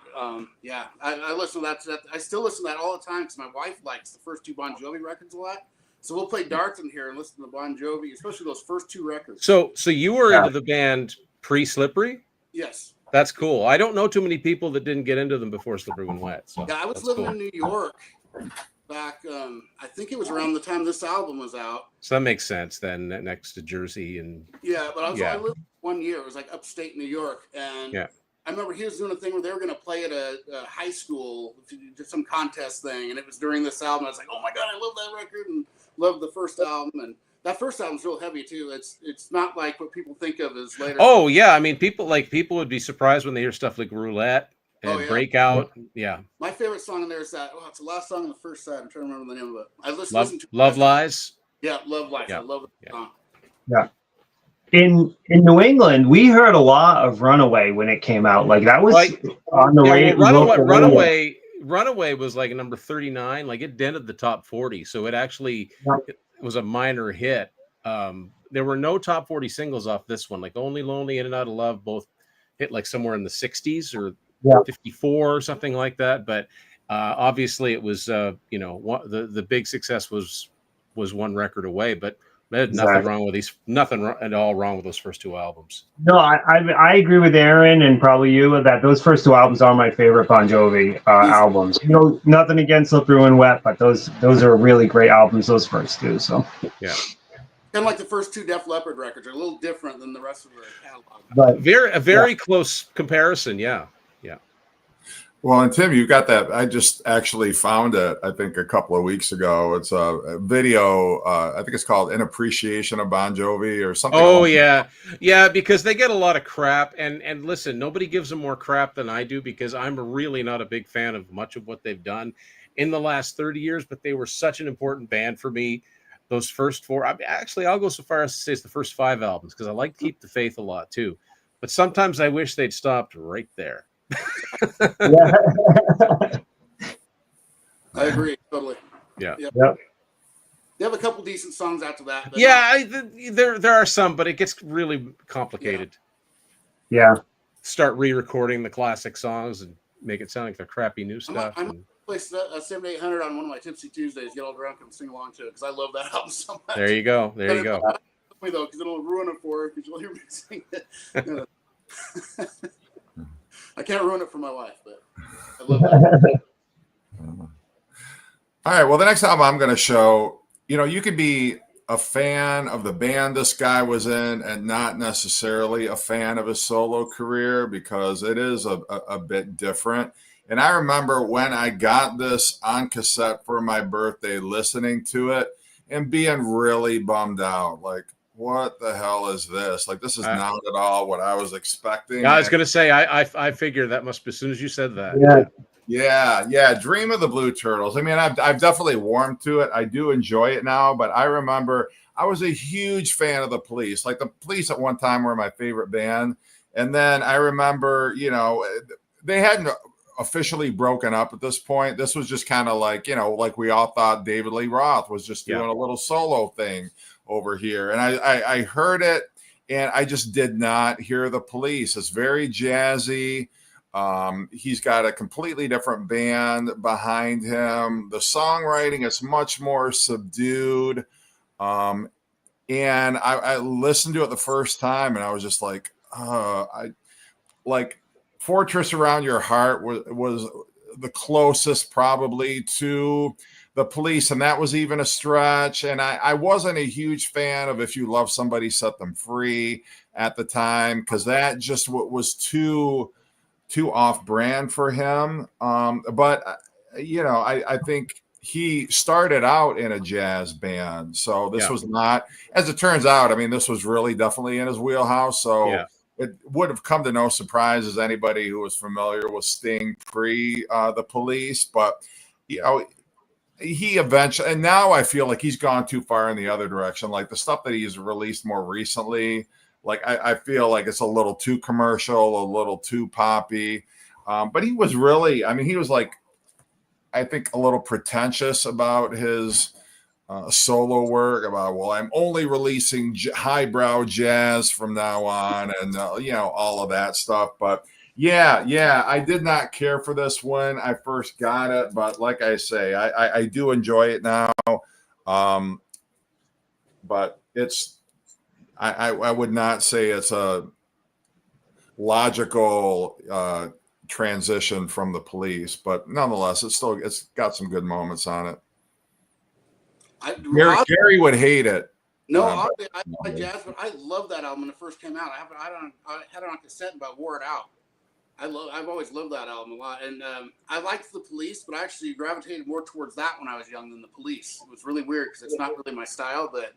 Yeah, I listen to that. I still listen to that all the time because my wife likes the first two Bon Jovi records a lot. So we'll play darts in here and listen to Bon Jovi, especially those first two records.
So you were into the band pre-Slippery?
Yes.
That's cool. I don't know too many people that didn't get into them before Slippery When Wet. So
yeah, I was living in New York back. I think it was around the time this album was out.
So that makes sense then, next to Jersey and
yeah. But I lived 1 year. It was like upstate New York, and I remember he was doing a thing where they were going to play at a high school, did some contest thing, and it was during this album. I was like, oh my god, I love that record and loved the first album. And that first album's real heavy too. It's not like what people think of as later.
Oh yeah, I mean people would be surprised when they hear stuff like Roulette and Breakout. Yeah.
My favorite song in there is that. It's the last song on the first side. I'm trying to remember the name of it. I listened to
Love Lies.
Yeah, Love Lies.
Yeah.
I love the song.
Yeah. In New England, we heard a lot of Runaway when it came out. Like that was on the radio.
Runaway was like number 39. Like it dented the top 40. So it actually it was a minor hit. There were no top 40 singles off this one. Like Only Lonely, In and Out of Love both hit like somewhere in the 60s or 54 or something like that. But obviously it was the big success was one record away. But nothing at all wrong with those first two albums.
No, I agree with Aaron and probably you that those first two albums are my favorite Bon Jovi albums. Nothing against Slippery When Wet, but those are really great albums. Those first two, so
yeah. Kind of like the first two Def Leppard records are a little different than the rest of their catalog.
But
very close comparison, yeah.
Well, and Tim, you got that. I just actually found it, I think, a couple of weeks ago. It's a video. I think it's called "In Appreciation of Bon Jovi" or something.
Oh
along-
yeah, because they get a lot of crap, and listen, nobody gives them more crap than I do because I'm really not a big fan of much of what they've done in the last 30 years. But they were such an important band for me. Those first four, actually, I'll go so far as to say it's the first 5 albums because I like Keep the Faith a lot too. But sometimes I wish they'd stopped right there.
Yeah.
I agree totally.
Yeah.
Yep.
Yep.
They have a couple decent songs after that. but
Yeah, there are some, but it gets really complicated.
Yeah.
Start re-recording the classic songs and make it sound like they're crappy new stuff.
I might place a 7800 on one of my Tipsy Tuesdays. Get all drunk and sing along to it because I love that album so much.
There you go. There you go.
Me though, because it'll ruin it for her because you'll hear me sing it. I can't ruin it for my wife, but I love that.
All right. Well, the next album I'm going to show, you could be a fan of the band this guy was in and not necessarily a fan of his solo career because it is a bit different. And I remember when I got this on cassette for my birthday, listening to it and being really bummed out. Like, what the hell is this? Like, this is not at all what I was expecting.
Yeah, I was going to say, I figured that must be as soon as you said that.
Yeah.
Yeah. Dream of the Blue Turtles. I mean, I've definitely warmed to it. I do enjoy it now, but I remember I was a huge fan of the Police. Like, the Police at one time were my favorite band. And then I remember, they hadn't officially broken up at this point. This was just kind of like, like we all thought David Lee Roth was just doing a little solo thing over here. And I heard it and I just did not hear the Police. It's very jazzy. He's got a completely different band behind him. The songwriting is much more subdued. And I listened to it the first time and I was just like, Fortress Around Your Heart was the closest probably to the Police. And that was even a stretch. And I wasn't a huge fan of If You Love Somebody, Set Them Free at the time, because that just was too off brand for him. But I think he started out in a jazz band. So this was not, as it turns out, I mean, this was really definitely in his wheelhouse. So it would have come to no surprise as anybody who was familiar with Sting pre the Police. But, he eventually, and now I feel like he's gone too far in the other direction. Like the stuff that he's released more recently, like I feel like it's a little too commercial, a little too poppy. But he was really, I mean, he was like, I think a little pretentious about his solo work about, well, I'm only releasing highbrow jazz from now on and, all of that stuff. But yeah, I did not care for this when I first got it. But like I say, I do enjoy it now. But it's, I would not say it's a logical transition from the Police, but nonetheless, it's got some good moments on it. Gary would hate it.
No, I like jazz, but I love that album when it first came out. I had it on cassette, but wore it out. I've always loved that album a lot, and I liked the Police, but I actually gravitated more towards that when I was young than the Police. It was really weird because it's not really my style, but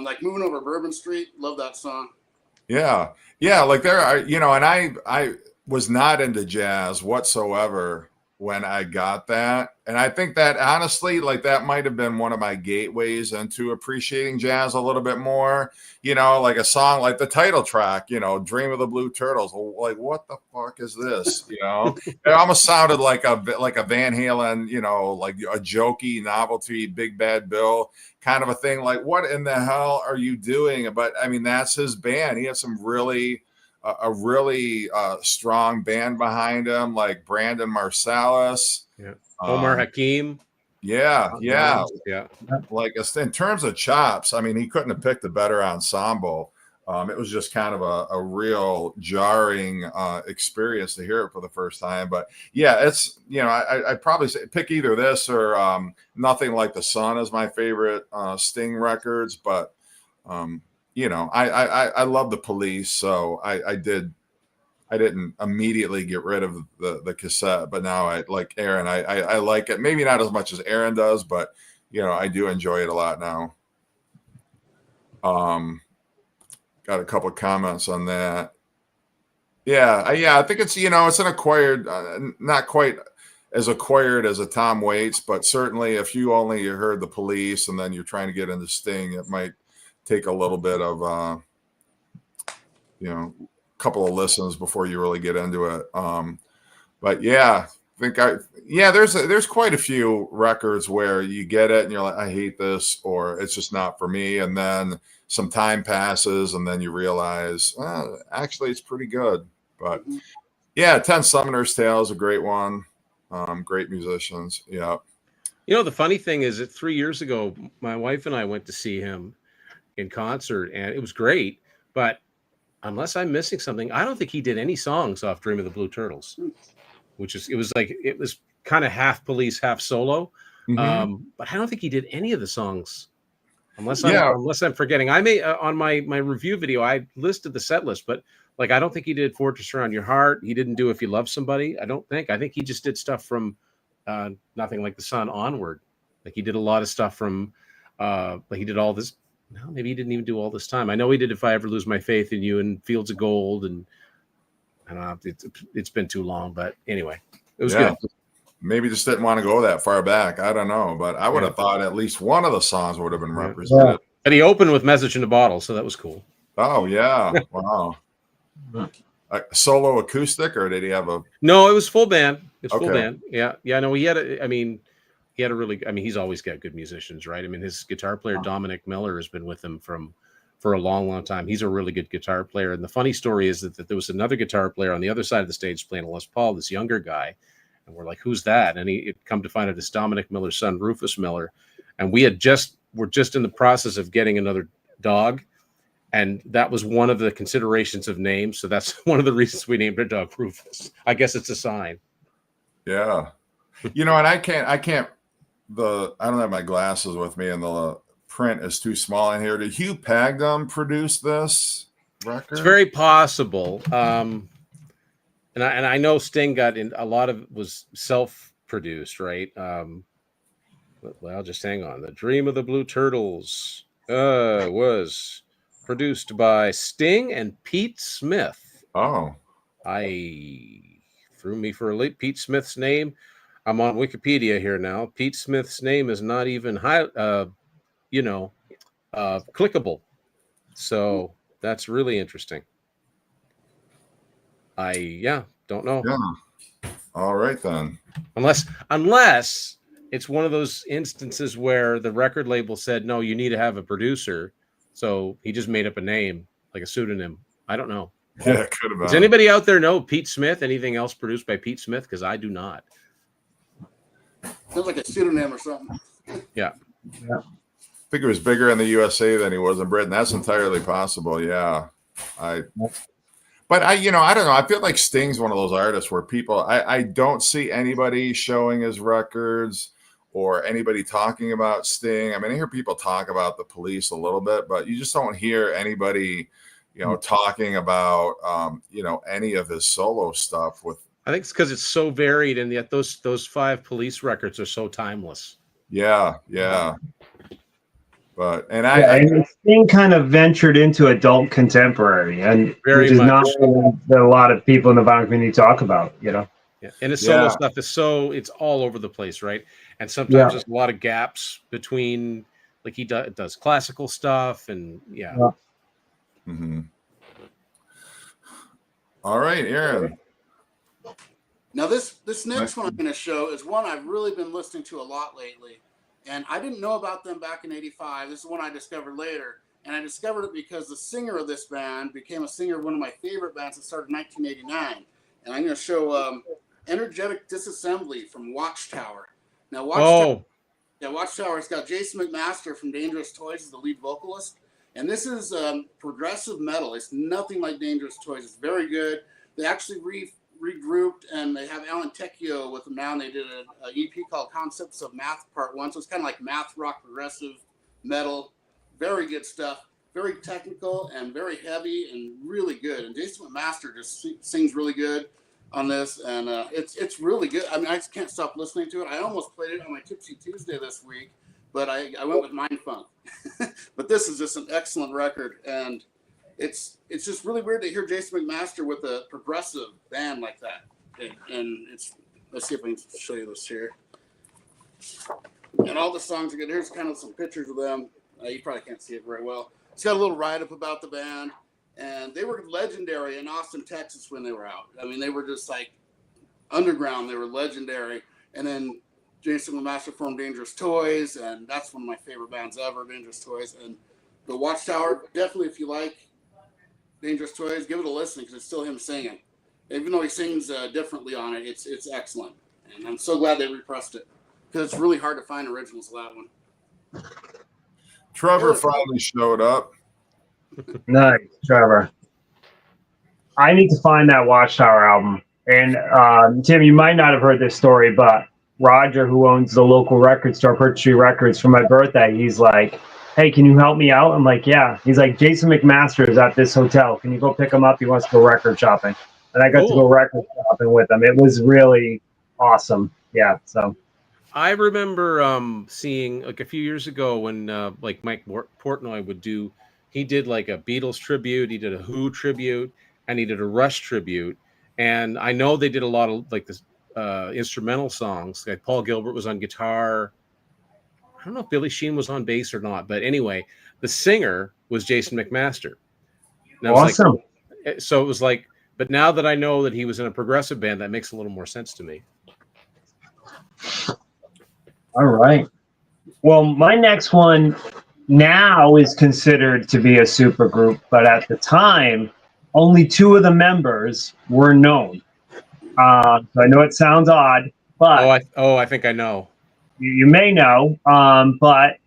like Moving Over Bourbon Street, love that song.
Yeah, like there are, and I was not into jazz whatsoever when I got that. And I think that honestly, like that might have been one of my gateways into appreciating jazz a little bit more, like a song like the title track, Dream of the Blue Turtles. Like, what the fuck is this? It almost sounded like a Van Halen, like a jokey novelty, Big Bad Bill kind of a thing. Like, what in the hell are you doing? But I mean, that's his band. He has some really strong band behind him, like Brandon Marsalis,
Omar Hakim.
Yeah. Like in terms of chops, I mean, he couldn't have picked a better ensemble. It was just kind of a real jarring experience to hear it for the first time. But yeah, it's, I'd probably say pick either this or Nothing Like the Sun is my favorite Sting records. But I love the Police, so I did I didn't immediately get rid of the cassette, but now I like Aaron. I like it. Maybe not as much as Aaron does, but I do enjoy it a lot now. Got a couple of comments on that. Yeah, I think it's it's an acquired, not quite as acquired as a Tom Waits, but certainly if you only heard the Police and then you're trying to get into Sting, it might take a little bit of couple of listens before you really get into it. But yeah, there's quite a few records where you get it and you're like, I hate this, or it's just not for me, and then some time passes and then you realize, actually it's pretty good. But yeah, 10 Summoner's Tale is a great one. Great musicians. Yeah.
The funny thing is that 3 years ago, my wife and I went to see him in concert, and it was great. But unless I'm missing something, I don't think he did any songs off Dream of the Blue Turtles, it was kind of half Police, half solo.
Mm-hmm.
But I don't think he did any of the songs, unless I'm forgetting. I may on my review video, I listed the set list, but I don't think he did Fortress Around Your Heart. He didn't do If You Love Somebody. I think he just did stuff from Nothing Like the Sun onward. He did a lot of stuff from he did all this. No, maybe he didn't even do All This Time. I know he did If I Ever Lose My Faith in You and Fields of Gold, and I don't know. It's been too long, but anyway, it was good.
Maybe just didn't want to go that far back. I don't know, but I would have thought at least one of the songs would have been represented.
Yeah. But he opened with Message in a Bottle, so that was cool.
Oh yeah, wow. A solo acoustic, or did he have a?
No, it was full band. It's full band. Yeah. No, he had he's always got good musicians, right? I mean, his guitar player Dominic Miller has been with him for a long, long time. He's a really good guitar player. And the funny story is that there was another guitar player on the other side of the stage playing a Les Paul, this younger guy, and we're like, "Who's that?" And he had come to find out it's Dominic Miller's son, Rufus Miller, and we're just in the process of getting another dog. And that was one of the considerations of names. So that's one of the reasons we named our dog Rufus. I guess it's a sign.
Yeah. And I don't have my glasses with me and the print is too small in here. Did Hugh Pagdom produce this record?
It's very possible. And I know Sting got in, a lot of it was self-produced, right? Well, just hang on. The Dream of the Blue Turtles was produced by Sting and Pete Smith.
Oh.
I threw me for a leap. Pete Smith's name. I'm on Wikipedia here now. Pete Smith's name is not even clickable. So that's really interesting. Don't know.
Yeah. All right then.
Unless it's one of those instances where the record label said, no, you need to have a producer. So he just made up a name, like a pseudonym. I don't know.
Yeah, it could have been.
Does anybody out there know Pete Smith? Anything else produced by Pete Smith? Because I do not.
Sounds like a pseudonym or something.
Yeah.
I think it was bigger in the USA than he was in Britain. That's entirely possible. Yeah. But I don't know. I feel like Sting's one of those artists where people, I don't see anybody showing his records or anybody talking about Sting. I mean, I hear people talk about the Police a little bit, but you just don't hear anybody, talking about, any of his solo stuff with.
I think it's because it's so varied, and yet those 5 Police records are so timeless.
Yeah. But
Sting kind of ventured into adult contemporary, and which is not that a lot of people in the vinyl community talk about. Yeah,
and his solo stuff is it's all over the place, right? And sometimes there's a lot of gaps between, like he does classical stuff, and
Mm-hmm. All right, Aaron.
Now this next one I'm going to show is one I've really been listening to a lot lately, and I didn't know about them back in '85. This is one I discovered later, and I discovered it because the singer of this band became a singer of one of my favorite bands that started in 1989. And I'm going to show Energetic Disassembly from Watchtower. Now Watchtower's got Jason McMaster from Dangerous Toys as the lead vocalist, and this is progressive metal. It's nothing like Dangerous Toys. It's very good. They actually regrouped, and they have Alan Tecchio with them now, and they did an EP called Concepts of Math Part 1. So it's kind of like math rock progressive metal. Very good stuff. very technical and very heavy and really good. And Jason McMaster just sings really good on this, and it's really good. I mean, I just can't stop listening to it. I almost played it on my Tipsy Tuesday this week, but I went with Mind Funk. But this is just an excellent record, and it's just really weird to hear Jason McMaster with a progressive band like that. And let's see if I can show you this here. And all the songs are good. Here's kind of some pictures of them. You probably can't see it very well. It's got a little write-up about the band. And they were legendary in Austin, Texas when they were out. I mean, they were just like underground. They were legendary. And then Jason McMaster formed Dangerous Toys, and that's one of my favorite bands ever, Dangerous Toys. And The Watchtower, definitely if you like Dangerous Toys, give it a listen because it's still him singing. Even though he sings differently on it, it's excellent. And I'm so glad they repressed it because it's really hard to find originals of that one.
Trevor finally showed up.
Nice, Trevor. I need to find that Watchtower album. And Tim, you might not have heard this story, but Roger, who owns the local record store, Perch Tree Records, for my birthday, he's like, "Hey, can you help me out?" I'm like, "Yeah." He's like, "Jason McMaster is at this hotel. Can you go pick him up? He wants to go record shopping." And I got to go record shopping with him. It was really awesome. Yeah. So
I remember seeing like a few years ago when like Mike Portnoy he did like a Beatles tribute, he did a Who tribute, and he did a Rush tribute. And I know they did a lot of like this instrumental songs. Like Paul Gilbert was on guitar. I don't know if Billy Sheehan was on bass or not, but anyway, the singer was Jason McMaster. And
awesome.
So it was like, but now that I know that he was in a progressive band, that makes a little more sense to me.
All right. Well, my next one now is considered to be a super group, but at the time, only two of the members were known. So I know it sounds odd, but
I think I know.
You may know, but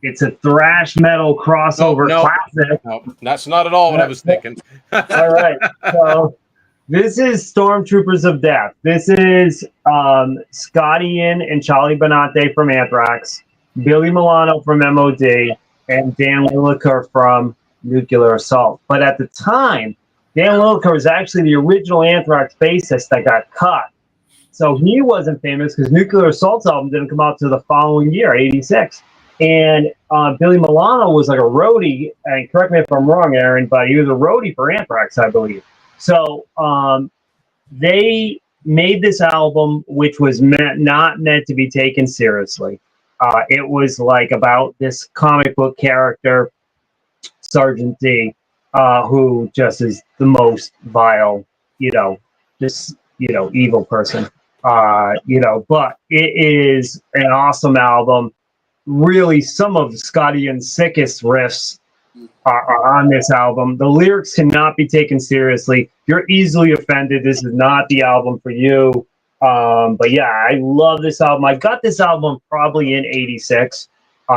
it's a thrash metal crossover classic.
No, that's not at all what I was thinking.
All right. So this is Stormtroopers of Death. This is Scotty Ian and Charlie Benante from Anthrax, Billy Milano from MOD, and Dan Lilliker from Nuclear Assault. But at the time, Dan Lilliker was actually the original Anthrax bassist that got cut. So he wasn't famous because Nuclear Assault's album didn't come out to the following year, 86. And Billy Milano was like a roadie, and correct me if I'm wrong, Aaron, but he was a roadie for Anthrax, I believe. So they made this album, which was not meant to be taken seriously. It was like about this comic book character, Sergeant D, who just is the most vile, evil person. But it is an awesome album. Really, some of Scotty Ian's sickest riffs are on this album. The lyrics cannot be taken seriously. You're easily offended. This is not the album for you. But yeah, I love this album. I got this album probably in 86.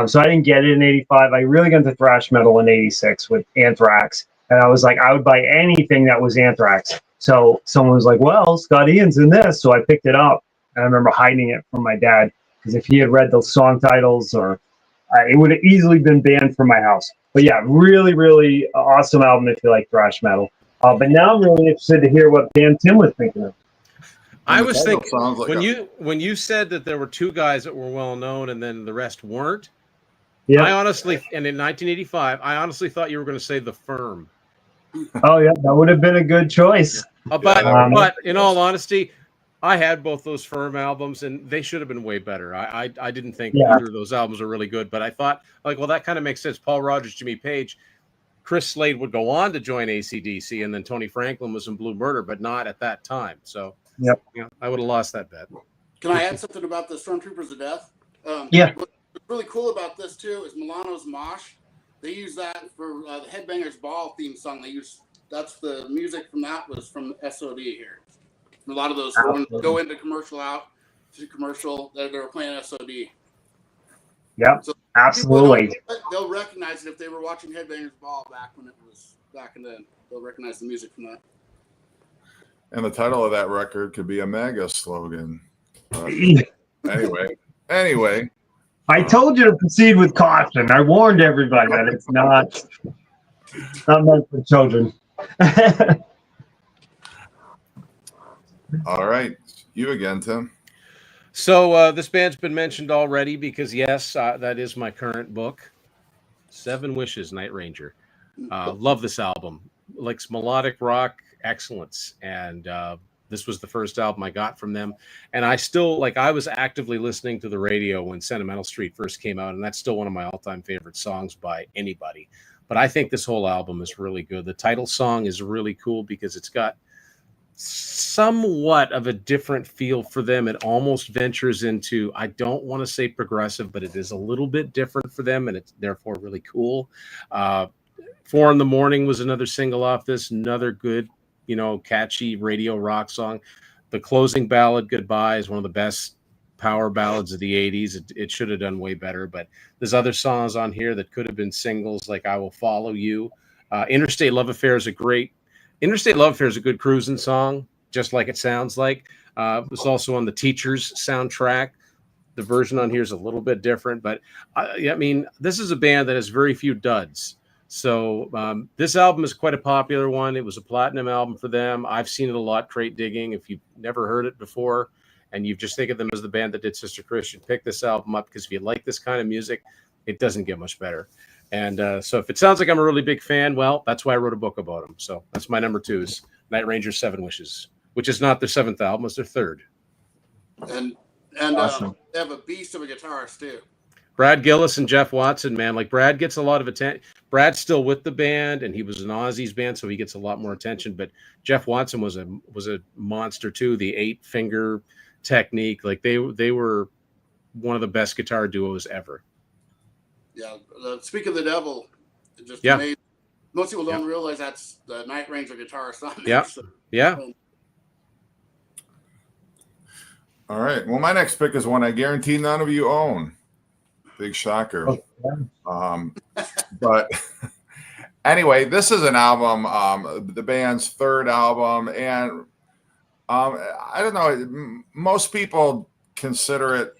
So I didn't get it in 85. I really got into thrash metal in 86 with Anthrax. And I was like, I would buy anything that was Anthrax. So someone was like, well, Scott Ian's in this. So I picked it up. And I remember hiding it from my dad because if he had read the song titles, it would have easily been banned from my house. But yeah, really, really awesome album if you like thrash metal. But now I'm really interested to hear what band Tim was thinking of.
I was thinking when you said that there were two guys that were well known and then the rest weren't. Yeah. I honestly, and in 1985, I honestly thought you were going to say The Firm.
Oh yeah, that would have been a good choice.
But in all honesty, I had both those Firm albums, and they should have been way better. I didn't think either of those albums were really good, but I thought, that kind of makes sense. Paul Rodgers, Jimmy Page, Chris Slade would go on to join AC/DC, and then Tony Franklin was in Blue Murder, but not at that time. So I would have lost that bet.
Can I add something about the Stormtroopers of Death? What's really cool about this too is Milano's Mosh. They use that for the Headbangers Ball theme song. That's the music from that was from SOD here. A lot of those go into commercial they were playing SOD.
Yep, so absolutely.
They'll recognize it if they were watching Headbangers Ball back then. They'll recognize the music from that.
And the title of that record could be a MAGA slogan. Anyway.
I told you to proceed with caution. I warned everybody that it's not. Not meant for children.
All right. You again, Tim.
So this band's been mentioned already because, yes, that is my current book, Seven Wishes, Night Ranger. Love this album. Like melodic rock excellence. And this was the first album I got from them. And I still, I was actively listening to the radio when Sentimental Street first came out. And that's still one of my all-time favorite songs by anybody. But I think this whole album is really good. The title song is really cool because it's got somewhat of a different feel for them. It almost ventures into, I don't want to say progressive, but it is a little bit different for them, and it's therefore really cool. 4 in the Morning was another single off this, another good, catchy radio rock song. The closing ballad, Goodbye, is one of the best power ballads of the 80s. It should have done way better, but there's other songs on here that could have been singles, like I Will Follow You. Interstate Love Affair is a good cruising song, just like it sounds like. It was also on the Teachers soundtrack. The version on here is a little bit different, but this is a band that has very few duds. So this album is quite a popular one. It was a platinum album for them. I've seen it a lot, crate digging. If you've never heard it before and you just think of them as the band that did Sister Christian, pick this album up, because if you like this kind of music, it doesn't get much better. And so if it sounds like I'm a really big fan, well, that's why I wrote a book about them. So that's my number 2 is Night Ranger, Seven Wishes, which is not their 7th album, it's their 3rd.
And
Awesome.
they have a beast of a guitarist too.
Brad Gillis and Jeff Watson, man, Brad gets a lot of attention. Brad's still with the band, and he was in Ozzy's band, so he gets a lot more attention. But Jeff Watson was a monster too. The 8-finger technique, they were one of the best guitar duos ever.
Yeah. Speak of the Devil, it just
Yeah.
amazing. Most people don't realize that's the Night Ranger guitarist on there.
Yeah.
So,
Yeah.
All right. Well, my next pick is one I guarantee none of you own. Big shocker. But anyway, this is an album, the band's 3rd album. And I don't know, most people consider it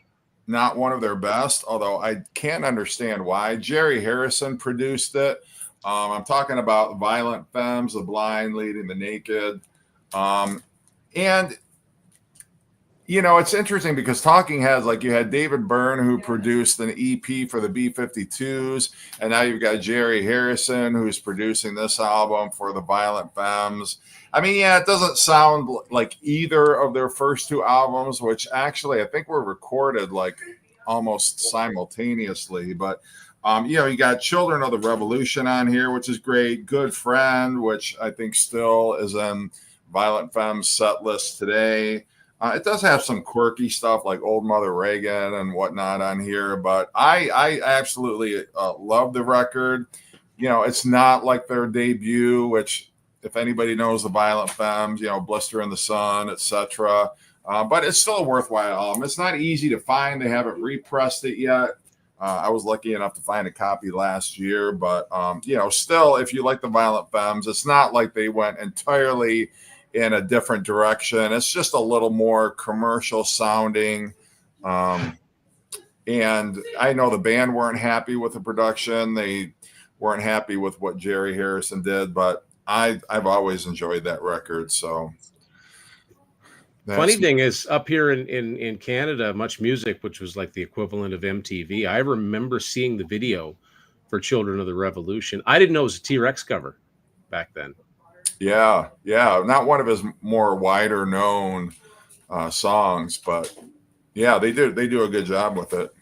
not one of their best, although I can't understand why. Jerry Harrison produced it. I'm talking about Violent Femmes, The Blind Leading the Naked. And it's interesting because Talking Heads, you had David Byrne, who produced an EP for the B-52s, and now you've got Jerry Harrison, who's producing this album for the Violent Femmes. It doesn't sound like either of their first 2 albums, which actually I think were recorded almost simultaneously. But you got Children of the Revolution on here, which is great. Good Friend, which I think still is in Violent Femmes set list today. It does have some quirky stuff like Old Mother Reagan and whatnot on here, but I absolutely love the record. It's not like their debut, which, if anybody knows the Violent Femmes, Blister in the Sun, etc. But it's still a worthwhile album. It's not easy to find. They haven't repressed it yet. I was lucky enough to find a copy last year, but still, if you like the Violent Femmes, it's not like they went entirely in a different direction. It's just a little more commercial sounding. And I know the band weren't happy with the production. They weren't happy with what Jerry Harrison did, but I've always enjoyed that record. So
funny thing is, up here in Canada, Much Music, which was like the equivalent of MTV, I remember seeing the video for Children of the Revolution. I didn't know it was a T-Rex cover back then.
Yeah. Not one of his more wider known songs, but yeah, they do a good job with it.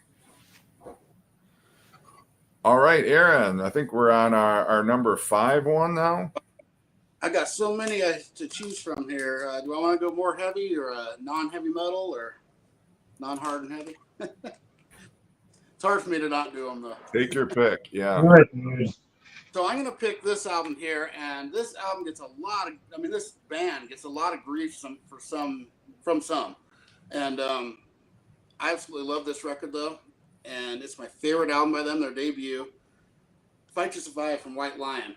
All right, Aaron, I think we're on our number 5 one now.
I got so many to choose from here. Do I want to go more heavy or non-heavy metal or non-hard and heavy? It's hard for me to not do them though.
Take your pick. Yeah.
So I'm going to pick this album here, and this album gets this band gets a lot of grief from some. And I absolutely love this record, though, and it's my favorite album by them, their debut, Fight to Survive from White Lion.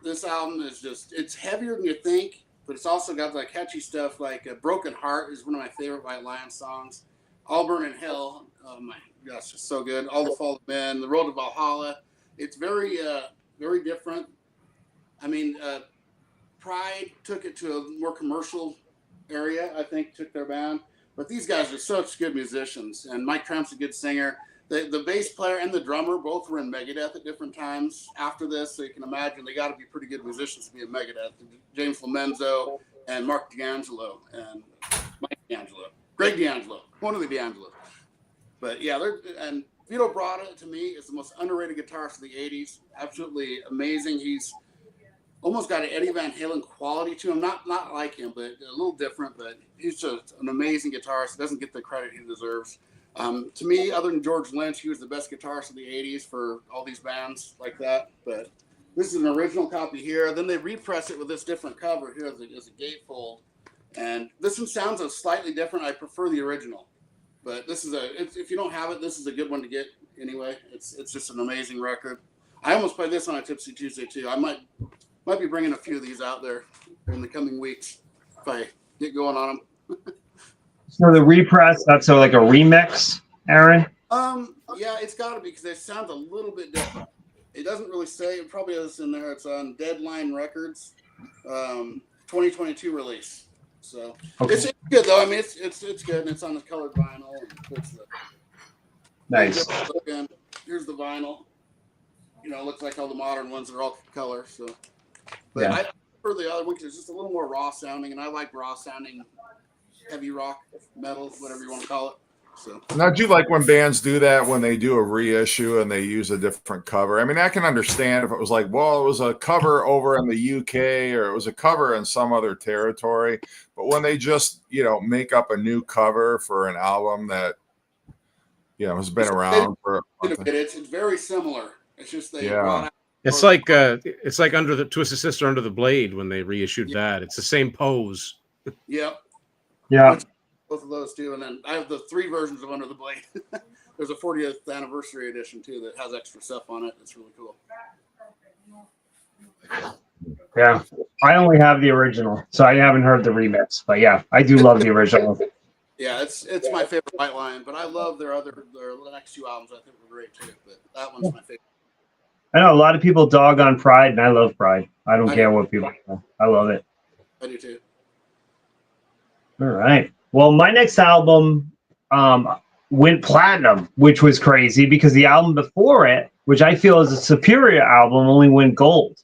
This album is it's heavier than you think, but it's also got that catchy stuff like Broken Heart is one of my favorite White Lion songs. All Burn in Hell, oh my gosh, it's so good. All the Fallen Men, The Road to Valhalla. It's very... very different. I mean, Pride took it to a more commercial area, I think, took their band. But these guys are such good musicians, and Mike Trump's a good singer. The bass player and the drummer both were in Megadeth at different times after this, so you can imagine they got to be pretty good musicians to be in Megadeth. James Flamenzo and Mark D'Angelo and Mike D'Angelo, Greg D'Angelo, one of the D'Angelos. But yeah, and Vito Bratta to me is the most underrated guitarist of the '80s. Absolutely amazing. He's almost got an Eddie Van Halen quality to him. Not like him, but a little different. But he's just an amazing guitarist. Doesn't get the credit he deserves. To me, other than George Lynch, he was the best guitarist of the '80s for all these bands like that. But this is an original copy here. Then they repress it with this different cover here as a gatefold. And this one sounds slightly different. I prefer the original. But this is if you don't have it, this is a good one to get anyway. It's just an amazing record. I almost play this on a Tipsy Tuesday too. I might be bringing a few of these out there in the coming weeks if I get going on them.
So the repress, that's like a remix, Aaron?
Yeah, it's got to be because it sounds a little bit different. It doesn't really say. It probably is in there. It's on Deadline Records, 2022 release. So
Okay.
it's good though. I mean, it's good, and it's on the colored vinyl. And it's
Nice.
And here's the vinyl. You know, it looks like all the modern ones are all color. So, but
Yeah.
I prefer the other one because it's just a little more raw sounding, and I like raw sounding heavy rock, metal, whatever you want to call it. So
Now, do you like when bands do that when they do a reissue and they use a different cover? I mean, I can understand if it was like, well, it was a cover over in the UK or it was a cover in some other territory. But when they just, make up a new cover for an album that, has been around for
it's very similar. It's just they
Yeah.
brought out
It's like Under the Twisted Sister Under the Blade when they reissued that. It's the same pose.
Yep.
Yeah.
Both of those too, and then I have the 3 versions of Under the Blade. There's a 40th anniversary edition too that has extra stuff on it. It's really cool.
Yeah. I only have the original, so I haven't heard the remix. But yeah, I do love the original.
Yeah, it's my favorite White Lion, but I love their next 2 albums. I think were great too, but that one's my favorite.
I know a lot of people dog on Pride, and I love Pride. I don't care what people say. I love it.
I do too.
All right. Well, my next album went platinum, which was crazy because the album before it, which I feel is a superior album, only went gold.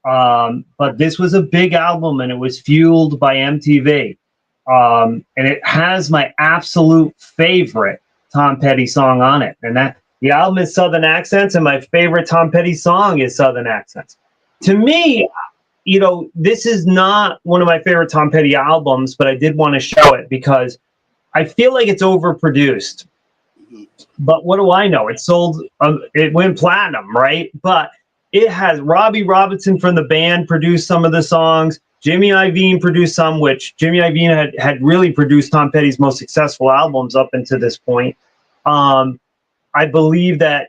But this was a big album, and it was fueled by MTV. And it has my absolute favorite Tom Petty song on it. And that the album is Southern Accents, and my favorite Tom Petty song is Southern Accents. To me, this is not one of my favorite Tom Petty albums, but I did want to show it because I feel like it's overproduced. But what do I know? It sold, it went platinum, right? But it has Robbie Robertson from the band produced some of the songs. Jimmy Iovine produced some, which Jimmy Iovine had really produced Tom Petty's most successful albums up until this point. I believe that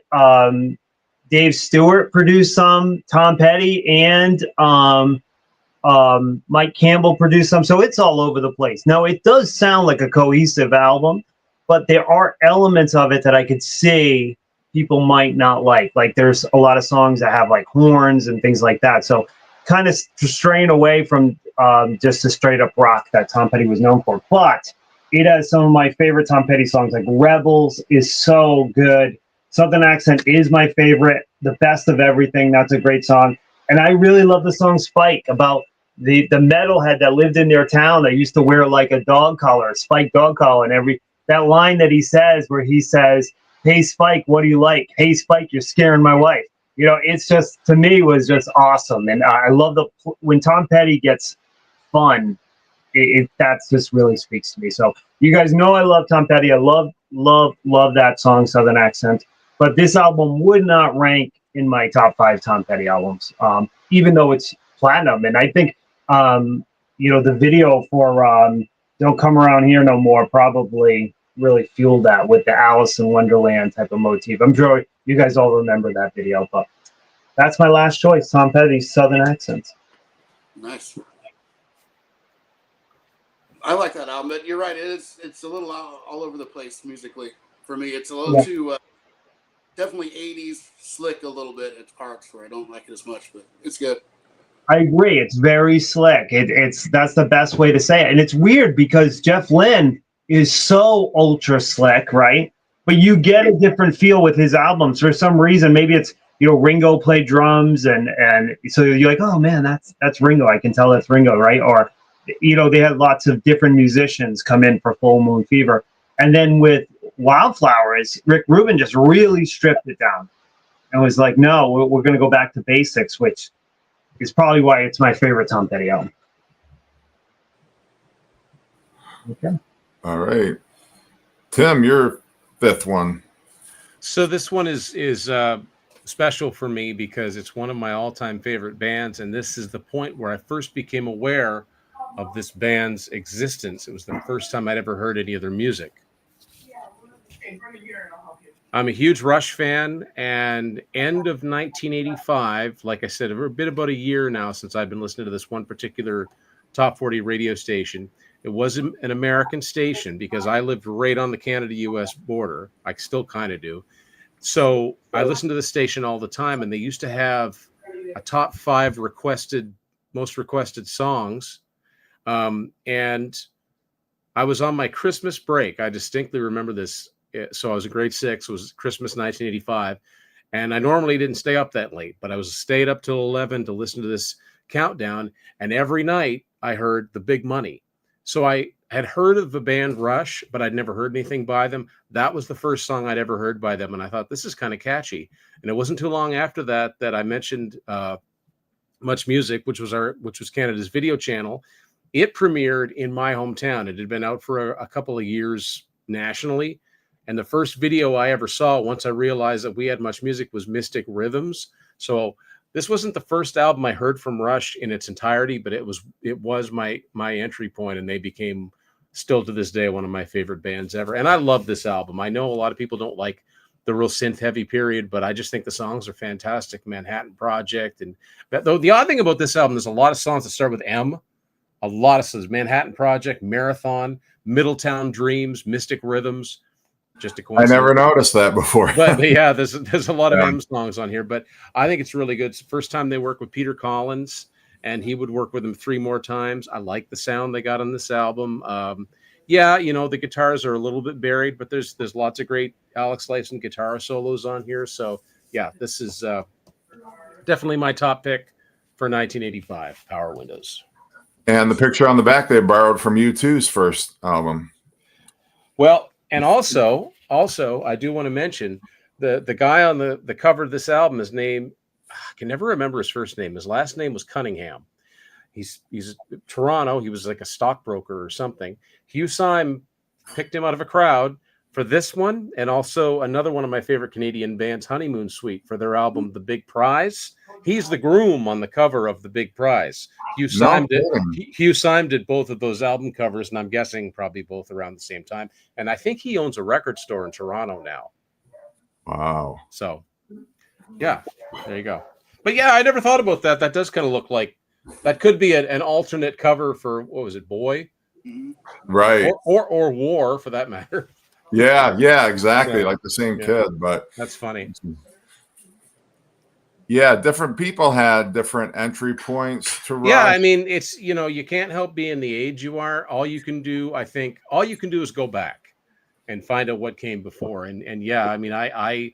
Dave Stewart produced some, Tom Petty, and Mike Campbell produced some. So it's all over the place. Now, it does sound like a cohesive album, but there are elements of it that I could see people might not like. Like there's a lot of songs that have like horns and things like that. So kind of straying away from just the straight up rock that Tom Petty was known for. But it has some of my favorite Tom Petty songs, like Rebels is so good. Southern Accent is my favorite. The Best of Everything, that's a great song. And I really love the song Spike, about the metalhead that lived in their town that used to wear like a dog collar, a Spike dog collar, and that line that he says where he says, "Hey Spike, what do you like? Hey Spike, you're scaring my wife." It's just, to me, was just awesome. And I love when Tom Petty gets fun, that just really speaks to me. So you guys know I love Tom Petty. I love that song, Southern Accent. But this album would not rank in my top 5 Tom Petty albums, even though it's platinum. And I think, the video for Don't Come Around Here No More probably really fueled that with the Alice in Wonderland type of motif. I'm sure you guys all remember that video, but that's my last choice, Tom Petty's Southern Accents.
Nice. I like that album, but you're right. It's a little all over the place musically for me. It's a little too definitely 80s slick a little bit at parts where I don't like it as much, but it's good.
I agree. It's very slick. That's the best way to say it. And it's weird because Jeff Lynne is so ultra slick, right? But you get a different feel with his albums for some reason. Maybe it's, you know, Ringo played drums, and so you're like, oh man, that's Ringo. I can tell that's Ringo, right? Or, you know, they had lots of different musicians come in for Full Moon Fever. And then with Wildflowers, Rick Rubin just really stripped it down and was like, no, we're going to go back to basics, which is probably why it's my favorite Tom Petty album. Okay.
All right. Tim, your fifth one.
So this one is special for me because it's one of my all-time favorite bands, and this is the point where I first became aware of this band's existence. It was the first time I'd ever heard any of their music. I'm a huge Rush fan, and end of 1985, like I said, a bit about a year now since I've been listening to this one particular top 40 radio station. It was an American station because I lived right on the Canada-U.S. border. I still kind of do. So I listened to the station all the time, and they used to have a top 5 most requested songs. And I was on my Christmas break. I distinctly remember this. So I was in grade 6. It was Christmas 1985. And I normally didn't stay up that late, but I was stayed up till 11 to listen to this countdown. And every night I heard The Big Money. So I had heard of the band Rush, but I'd never heard anything by them. That was the first song I'd ever heard by them. And I thought, this is kind of catchy. And it wasn't too long after that I mentioned Much Music, which was Canada's video channel. It premiered in my hometown. It had been out for a couple of years nationally. And the first video I ever saw, once I realized that we had Much Music, was Mystic Rhythms. So this wasn't the first album I heard from Rush in its entirety, but it was my entry point, and they became, still to this day, one of my favorite bands ever. And I love this album. I know a lot of people don't like the real synth-heavy period, but I just think the songs are fantastic. Manhattan Project, and though the odd thing about this album, there's a lot of songs that start with M. A lot of songs: Manhattan Project, Marathon, Middletown Dreams, Mystic Rhythms. Just a coincidence.
I never noticed that before.
but yeah, there's a lot of M songs on here, but I think it's really good. It's the first time they worked with Peter Collins, and he would work with him 3 more times. I like the sound they got on this album. Yeah, you know, the guitars are a little bit buried, but there's lots of great Alex Lifeson guitar solos on here. So yeah, this is definitely my top pick for 1985, Power Windows.
And the picture on the back they borrowed from U2's first album.
Well, and also, I do want to mention the guy on the cover of this album. His name, I can never remember his first name. His last name was Cunningham. He's Toronto. He was like a stockbroker or something. Hugh Syme picked him out of a crowd for this one, and also another one of my favorite Canadian bands, Honeymoon Suite, for their album The Big Prize. He's the groom on the cover of The Big Prize. Hugh Syme did both of those album covers, and I'm guessing probably both around the same time. And I think he owns a record store in Toronto now.
Wow.
So, yeah, there you go. But yeah, I never thought about that. That does kind of look like that could be an alternate cover for, what was it, Boy?
Right.
Or War, for that matter.
Yeah, exactly.
Yeah.
Like the same kid, but
that's funny.
Yeah, different people had different entry points to Rush.
Yeah, I mean, it's, you know, you can't help being the age you are. All you can do is go back and find out what came before. And yeah, I mean, I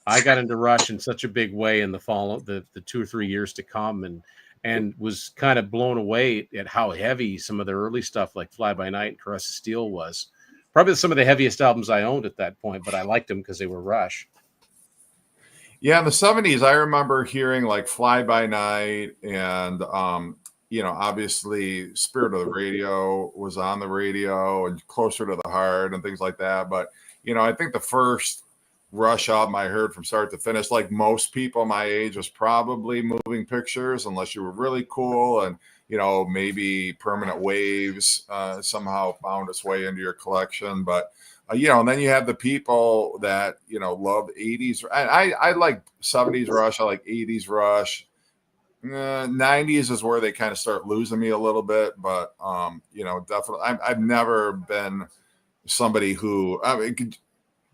got into Rush in such a big way in the 2 or 3 years to come, and was kind of blown away at how heavy some of their early stuff like Fly By Night and Caress of Steel was. Probably some of the heaviest albums I owned at that point, but I liked them because they were Rush.
Yeah, in the 70s, I remember hearing like Fly By Night and, you know, obviously Spirit of the Radio was on the radio and Closer to the Heart and things like that. But, you know, I think the first Rush album I heard from start to finish, like most people my age, was probably Moving Pictures, unless you were really cool. And, you know, maybe Permanent Waves somehow found its way into your collection. But, you know, and then you have the people that, you know, love 80s. I like 70s Rush. I like 80s Rush. 90s is where they kind of start losing me a little bit. But, you know, definitely, I've never been somebody who,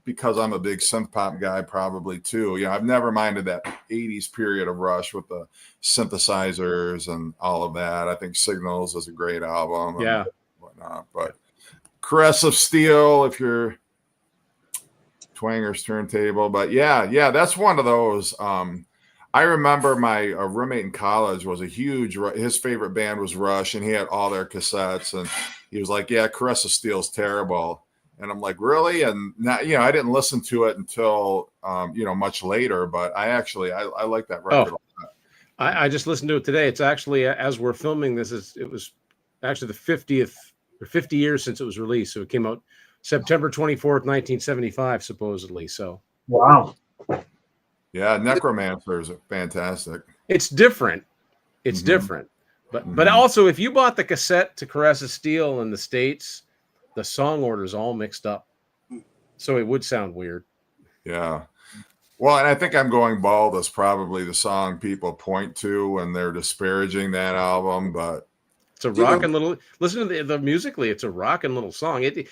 because I'm a big synth pop guy, probably too. I've never minded that 80s period of Rush with the synthesizers and all of that. I think Signals is a great album.
Yeah.
And whatnot. But Caress of Steel, if you're Twanger's Turntable. But yeah, that's one of those. I remember my roommate in college was his favorite band was Rush, and he had all their cassettes, and he was like, yeah, Caress of Steel's terrible. And I'm like, really? And now, I didn't listen to it until, much later, but I like that record a lot.
I just listened to it today. It's actually, as we're filming this, it was actually the 50th or 50 years since it was released. So it came out September 24th, 1975, supposedly. So.
Wow.
Yeah, Necromancer is fantastic.
It's different. It's different. But also, if you bought the cassette to Caress of Steel in the States, the song order is all mixed up. So it would sound weird.
Yeah. Well, and I think I'm Going Bald is probably the song people point to when they're disparaging that album, but
it's a rockin' little, listen to the musically, it's a rockin' little song. It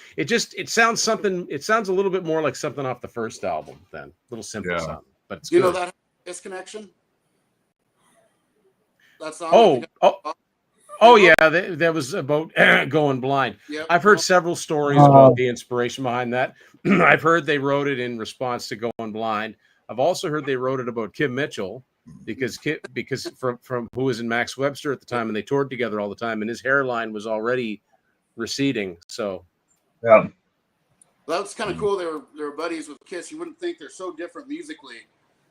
sounds a little bit more like something off the first album than a little simple sound, but it's
you
good.
know that Disconnection? That song?
Oh yeah, that was about Going Blind.
Yep.
I've heard several stories about the inspiration behind that. I've heard they wrote it in response to Going Blind. I've also heard they wrote it about Kim Mitchell because from who was in Max Webster at the time, and they toured together all the time, and his hairline was already receding. So
yeah,
that was kind of cool. They were buddies with Kiss. You wouldn't think they're so different musically,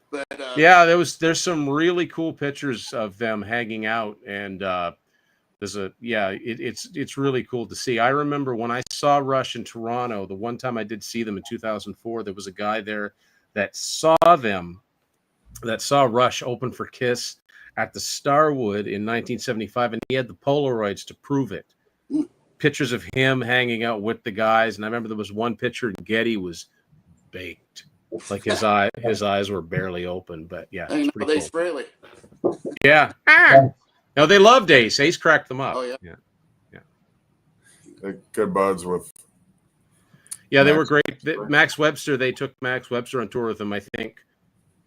but
yeah, there's some really cool pictures of them hanging out, and it's really cool to see. I remember when I saw Rush in Toronto, the one time I did see them in 2004, there was a guy there that saw Rush open for Kiss at the Starwood in 1975, and he had the Polaroids to prove it. Pictures of him hanging out with the guys, and I remember there was one picture, and Geddy was baked, like his eyes were barely open. But yeah, it's pretty cool.
Frehley.
Yeah. No, they loved Ace. Ace cracked them up.
Oh, yeah.
They're good buds with.
Yeah, they were great. Max Webster, they took Max Webster on tour with them, I think,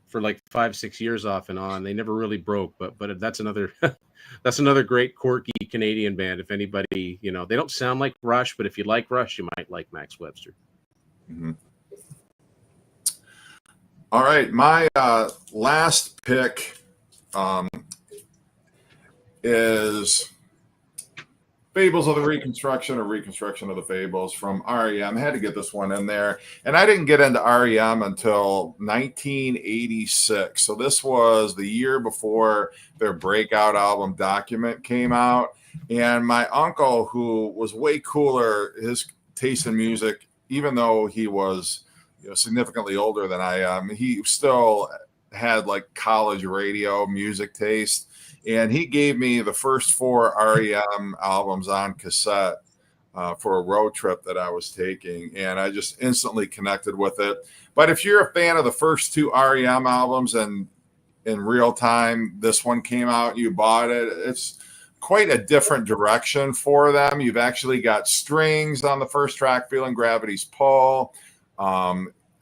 for like 5-6 years off and on. They never really broke, but that's another great quirky Canadian band. If anybody, they don't sound like Rush, but if you like Rush, you might like Max Webster.
Mm-hmm. All right, my last pick is Fables of the Reconstruction, or Reconstruction of the Fables from REM. I had to get this one in there. And I didn't get into REM until 1986. So this was the year before their breakout album Document came out. And my uncle, who was way cooler, his taste in music, even though he was significantly older than I am, he still had like college radio music taste. And he gave me the first 4 REM albums on cassette for a road trip that I was taking. And I just instantly connected with it. But if you're a fan of the first 2 REM albums and in real time, this one came out, you bought it, it's quite a different direction for them. You've actually got strings on the first track, Feeling Gravity's Pull.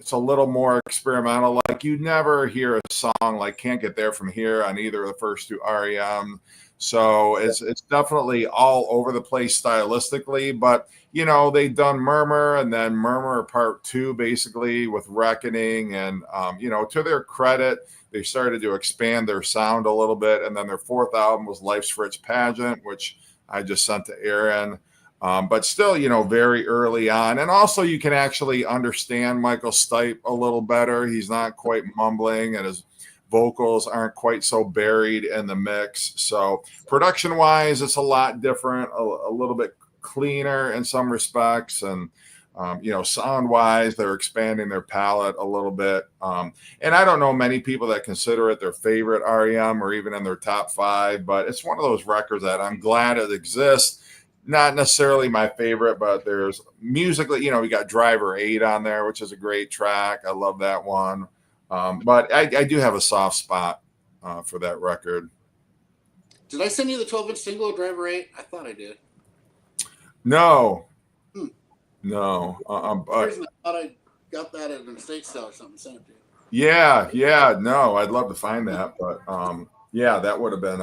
It's a little more experimental. Like you'd never hear a song like Can't Get There From Here on either of the first 2 REM. So it's definitely all over the place stylistically, but they've done Murmur and then Murmur Part 2 basically with Reckoning. And, to their credit, they started to expand their sound a little bit. And then their 4th album was Life's Fritz Pageant, which I just sent to Aaron. But still, very early on. And also you can actually understand Michael Stipe a little better. He's not quite mumbling and his vocals aren't quite so buried in the mix. So production-wise, it's a lot different, a little bit cleaner in some respects. And, sound-wise, they're expanding their palette a little bit. And I don't know many people that consider it their favorite REM or even in their top 5, but it's one of those records that I'm glad it exists. Not necessarily my favorite, but there's musically, we got Driver 8 on there, which is a great track. I love that one. But I do have a soft spot for that record.
Did I send you the 12-inch single of Driver 8? I thought I did.
No.
Hmm.
No.
I thought I got that at an estate sale or something, sent it to you.
Yeah, no, I'd love to find that, but yeah, that would have been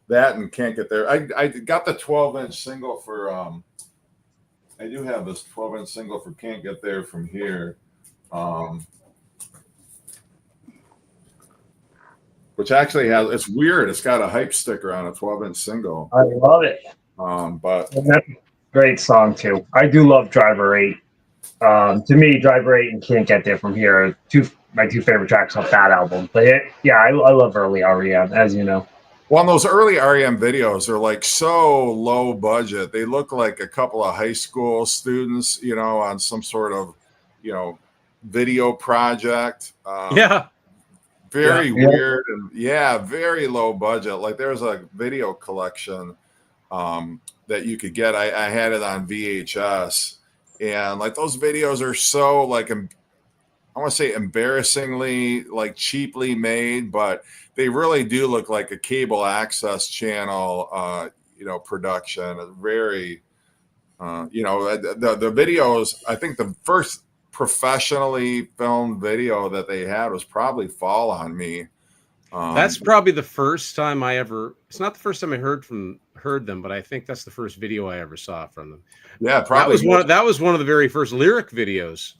that and Can't Get There. I got the 12-inch single for I do have this 12-inch single for Can't Get There from Here. Which actually it's weird. It's got a hype sticker on a 12-inch single.
I love it.
But
And that's a great song too. I do love Driver 8. To me, Driver 8 and Can't Get There From Here are my two favorite tracks off that album. But I love early REM, as you know.
well, those early REM videos are like so low budget. They look like a couple of high school students, on some sort of, video project.
Yeah.
Very weird and very low budget. Like there's a video collection that you could get. I had it on VHS, and like those videos are so like I want to say embarrassingly like cheaply made, but they really do look like a cable access channel production. Very the videos, I think the first professionally filmed video that they had was probably Fall on Me.
That's probably the first time it's not the first time I heard them, but I think that's the first video I ever saw from them.
Yeah, probably
that was one of the very first lyric videos.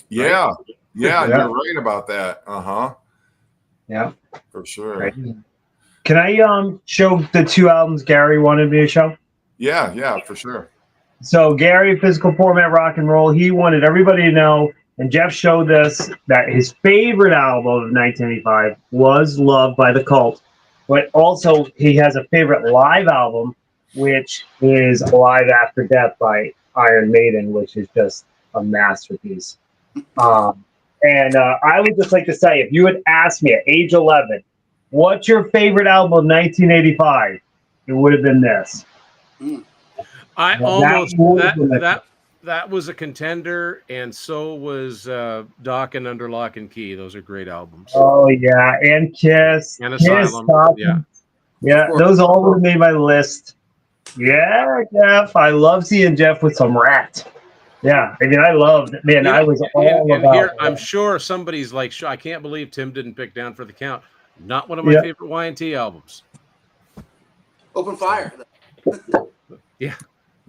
Yeah.
Right?
Yeah, you're right about that.
Yeah.
For sure.
Right. Can I show the two albums Gary wanted me to show?
Yeah, for sure.
So Gary, Physical Format Rock and Roll, he wanted everybody to know, and Jeff showed this, that his favorite album of 1985 was Love by The Cult. But also he has a favorite live album, which is Alive After Death by Iron Maiden, which is just a masterpiece. And I would just like to say, if you had asked me at age 11, what's your favorite album of 1985? It would have been this.
I almost that was a contender, and so was Doc and Under Lock and Key. Those are great albums.
Oh yeah, and Kiss
And
Kiss,
Asylum.
Stop.
Yeah.
Those all would have made my list. Yeah, Jeff, I love seeing Jeff with some Rat. Yeah, I mean, I loved it. Man, I was all about
here,
it.
I'm sure somebody's like, I can't believe Tim didn't pick Down for the Count. Not one of my favorite Y&T albums.
Open Fire.
Yeah.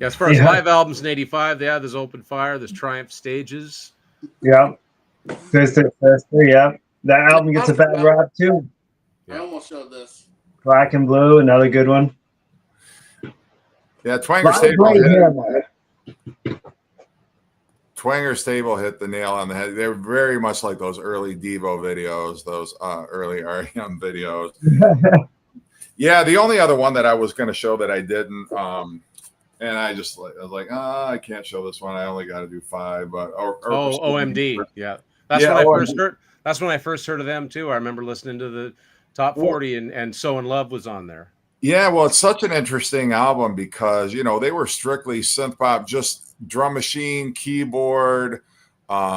As far as live albums in '85, there's Open Fire, there's Triumph Stages.
Yeah. Sister, yeah. That album gets a bad rap too.
I almost showed this.
Black and Blue, another good one.
Yeah, Twanger Stable hit the nail on the head. They're very much like those early Devo videos, those early REM videos. Yeah, the only other one that I was going to show that I didn't, and I was like, I can't show this one. I only got to do 5. But
OMD, yeah, that's when I first heard. That's when I first heard of them too. I remember listening to the Top 40, and So in Love was on there.
Yeah, well, it's such an interesting album because they were strictly synth pop, just drum machine, keyboard, up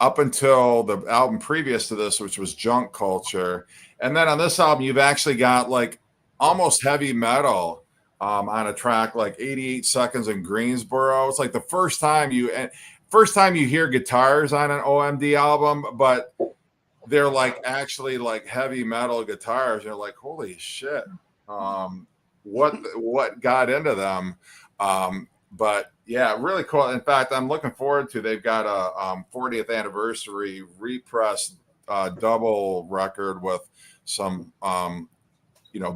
until the album previous to this, which was Junk Culture. And then on this album, you've actually got like almost heavy metal on a track like 88 Seconds in Greensboro. It's like the first time you hear guitars on an OMD album, but they're like actually like heavy metal guitars. You're like, holy shit. What got into them? But yeah, really cool. In fact, I'm looking forward to, they've got a 40th anniversary repressed double record with some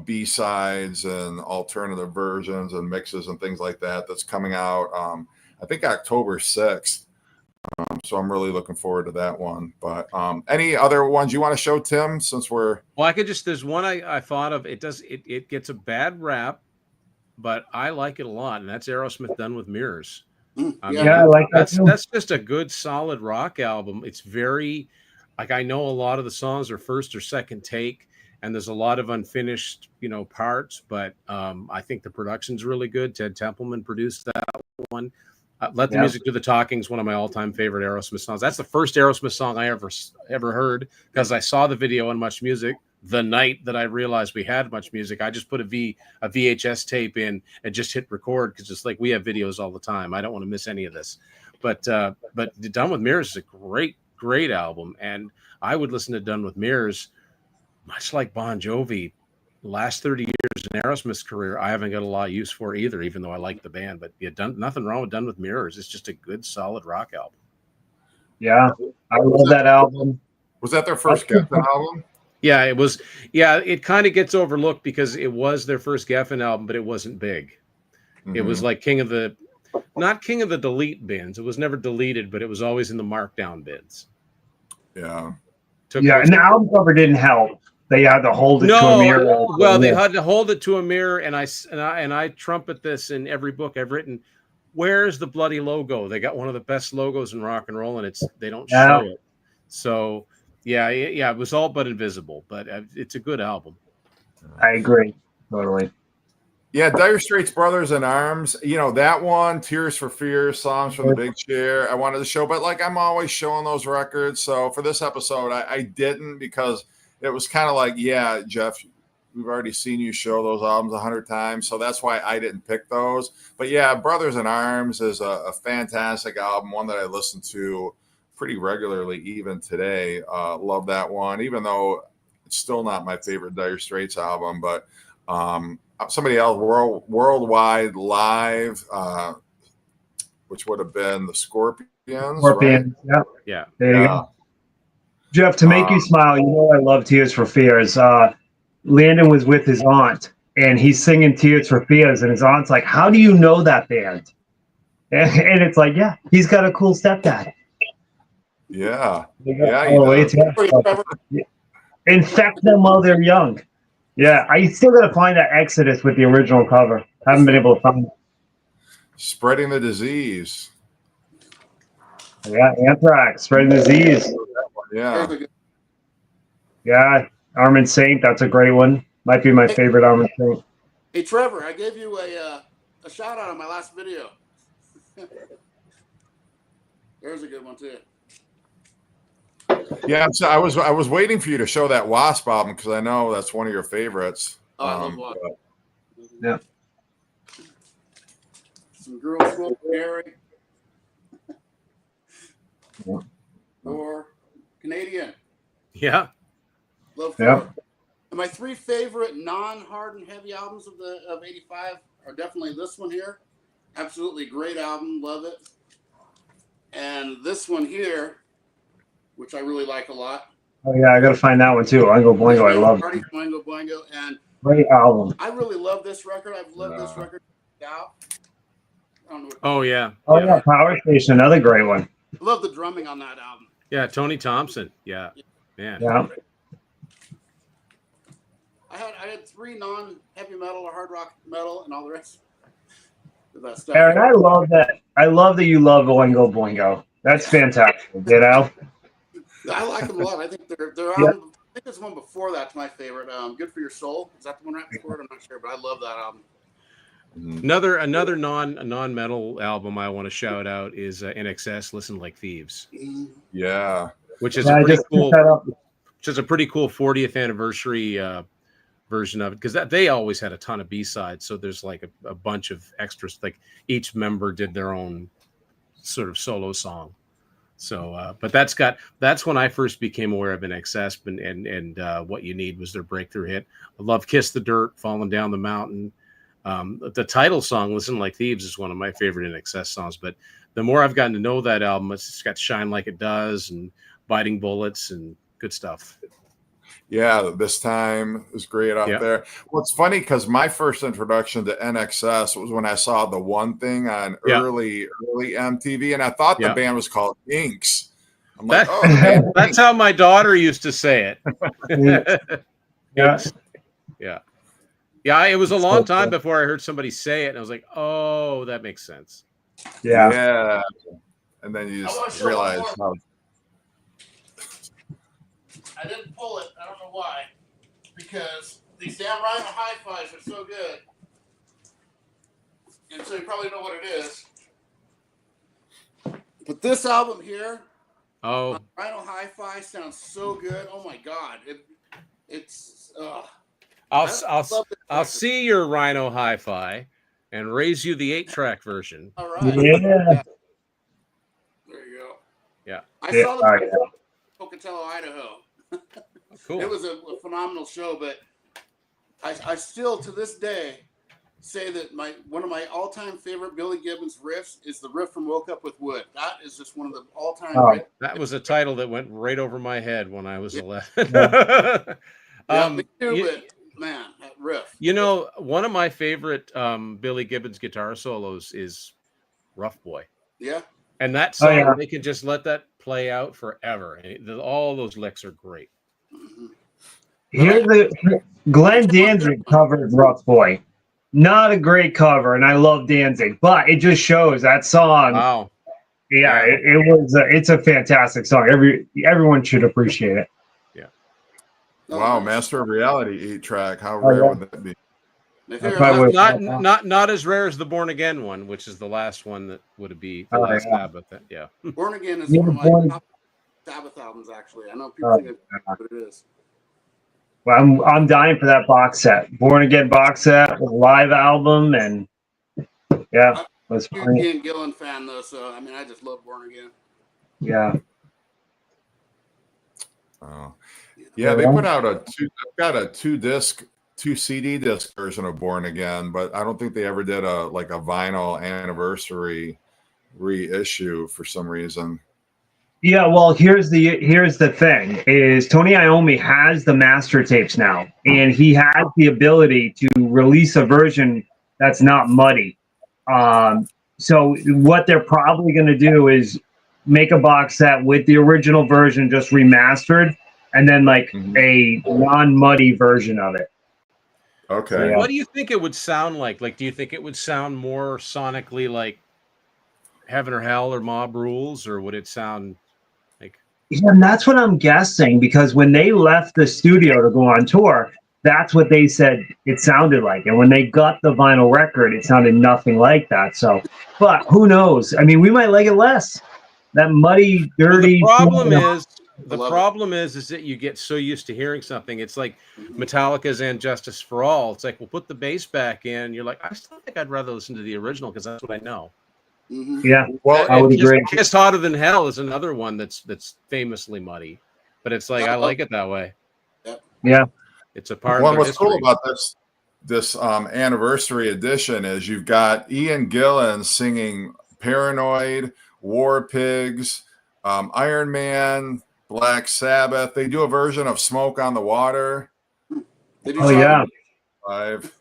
B-sides and alternative versions and mixes and things like that that's coming out I think October 6th. So I'm really looking forward to that one. But any other ones you want to show, Tim, since we're...
Well, there's one I thought of. It gets a bad rap, but I like it a lot, and that's Aerosmith, Done with Mirrors.
I like that.
That's just a good, solid rock album. It's very, like, I know a lot of the songs are first or second take, and there's a lot of unfinished, parts, but I think the production's really good. Ted Templeman produced that one. Let the Music Do the Talking is one of my all-time favorite Aerosmith songs. That's the first Aerosmith song I ever heard because I saw the video on Much Music the night that I realized we had much music, I just put a VHS tape in and just hit record because it's like we have videos all the time. I don't want to miss any of this. But Done with Mirrors is a great album, and I would listen to Done with Mirrors, much like Bon Jovi. The last 30 years in Aerosmith's career, I haven't got a lot of use for either, even though I like the band. But yeah, nothing wrong with Done with Mirrors. It's just a good, solid rock album.
Yeah, I love that album.
Was that their first Geffen album?
Yeah, it was. Yeah, it kind of gets overlooked because it was their first Geffen album, but it wasn't big. It was like not King of the Delete bins. It was never deleted, but it was always in the markdown bins.
Yeah.
And the album cover didn't help. They had to hold it to a mirror.
Well, they had to hold it to a mirror, and I trumpet this in every book I've written. Where's the bloody logo? They got one of the best logos in rock and roll, and they don't show it. So yeah, it was all but invisible, but it's a good album.
I agree totally.
Yeah, Dire Straits' Brothers in Arms, that one, Tears for Fears, Songs from the Big Chair, I wanted to show, but like I'm always showing those records. So for this episode, I didn't, because it was kind of like, yeah, Jeff, we've already seen you show those albums 100 times. So that's why I didn't pick those. But yeah, Brothers in Arms is a fantastic album, one that I listen to pretty regularly even today. Love that one, even though it's still not my favorite Dire Straits album, but somebody else, Worldwide Live, which would have been the Scorpions. Right?
Yeah. There you go. Jeff, to make you smile, I love Tears for Fears. Landon was with his aunt, and he's singing Tears for Fears, and his aunt's like, how do you know that band? And it's like, yeah, he's got a cool stepdad.
Yeah.
Infect them while they're young. Yeah, I still got to find that Exodus with the original cover. Haven't been able to find it.
Spreading the Disease.
Yeah, Anthrax, Spreading the Disease. Yeah, Armin Saint, that's a great one. Might be my favorite Armin Saint.
Hey, Trevor, I gave you a shout out on my last video. There's a good one too.
Yeah, so I was waiting for you to show that Wasp album, because I know that's one of your favorites.
Oh, I love Wasp.
Yeah.
Some Girls Smoke Mary. Or Canadian.
Yeah.
Love Thor. And my three favorite non-hard and heavy albums of '85 are definitely this one here. Absolutely great album, love it. And this one here, which I really like a lot.
Oh yeah, I gotta find that one too. Oingo Boingo, I love it.
Oingo Boingo, and
great album.
I really love this record. I've loved this record out. I don't know
Oh yeah.
Power Station, another great one.
I love the drumming on that album.
Yeah, Tony Thompson. Yeah, man.
Yeah.
I had three non-heavy metal or hard rock metal and all the rest of that stuff.
Aaron, I love that. I love that you love Oingo Boingo. That's fantastic.
I like them a lot. I think their album. I think there's one before that's my favorite. Good for Your Soul. Is that the one right before it? I'm not sure, but I love that album.
Another non-metal album I want to shout out is NXS, Listen Like Thieves.
Yeah,
which is a pretty cool 40th anniversary version of it, because they always had a ton of B-sides, so there's like a bunch of extras, like each member did their own sort of solo song. So but that's when I first became aware of NXS, and What You Need was their breakthrough hit. I love Kiss the Dirt, Falling Down the Mountain. The title song, Listen Like Thieves, is one of my favorite NXS songs, but the more I've gotten to know that album, it's got Shine Like It Does and Biting Bullets and good stuff.
Yeah, This Time is great out there. Well, it's funny because my first introduction to NXS was when I saw The One Thing on early MTV, and I thought the band was called Inks. I'm like,
that's how my daughter used to say it. Yeah, it was a long time before I heard somebody say it, and I was like, oh, that makes sense.
Yeah. And then you just realize how.
I didn't pull it. I don't know why. Because these damn Rhino Hi-Fis are so good. And so you probably know what it is. But this album here, Rhino Hi-Fi, sounds so good. Oh my God. It's
I'll
I
I'll
love this
I'll
record.
see your Rhino Hi-Fi and raise you the 8-track version.
All right.
Yeah.
There you go.
Yeah.
I
Yeah.
saw
All
them
right.
in Pocatello, Idaho.
Cool.
It was a phenomenal show, but I still to this day say that one of my all-time favorite Billy Gibbons riffs is the riff from Woke Up with Wood. That is just one of the all-time
Oh.
great.
That was a title that went right over my head when I was
Yeah.
11.
Yeah, me too,
you,
but man, that riff.
you know, one of my favorite Billy Gibbons guitar solos is Rough Boy.
Yeah.
And that
Oh,
song,
yeah.
they can just let that play out forever. All those licks are great.
Mhm.
Here's the Glenn Danzig covered Rough Boy. Not a great cover, and I love Danzig, but it just shows that song.
Wow.
Yeah,
Yeah.
it was. It's a fantastic song. Everyone should appreciate it.
Oh,
Wow,
nice.
Master of Reality 8-track. How
Oh,
rare
yeah.
would that be?
I
That's
figured
why
I'd
we're-
have
Not as rare as the Born Again one, which is the last one that would be the
Oh,
last
yeah.
Sabbath. Yeah.
Born Again is
Yeah,
one of my
Born-
top Sabbath albums, actually. I know people
Oh,
think it's what it is.
Well, I'm dying for that box set. Born Again box set, live album, and yeah, it was
Huge
funny.
Ian Gillan fan, though, so I mean, I just love Born Again.
Yeah.
Oh. Yeah, they put out a 2 CD disc version of Born Again, but I don't think they ever did a vinyl anniversary reissue for some reason.
Yeah, well, here's the thing: is Tony Iommi has the master tapes now, and he has the ability to release a version that's not muddy. So what they're probably going to do is make a box set with the original version just remastered, and then a non-muddy version of it.
Okay.
Yeah.
What do you think it would sound like? Like, do you think it would sound more sonically like Heaven or Hell or Mob Rules, or would it sound like?
Yeah, and that's what I'm guessing, because when they left the studio to go on tour, that's what they said it sounded like. And when they got the vinyl record, it sounded nothing like that. So, but who knows? I mean, we might like it less. That muddy, dirty.
Well, the
love
problem is that you get so used to hearing something. It's like Metallica's "And Justice for All." It's like, well, put the bass back in. You're like, I still think I'd rather listen to the original because that's what I know.
Mhm.
Yeah,
Well,
I would agree.
Kiss Hotter Than Hell is another one that's famously muddy, but it's like I like it that way.
Yeah.
It's a part
Well,
of
what's
history.
cool about this anniversary edition is you've got Ian Gillan singing "Paranoid," War Pigs, Iron Man, Black Sabbath. They do a version of "Smoke on the Water"
They do
Oh
something-
yeah.
live.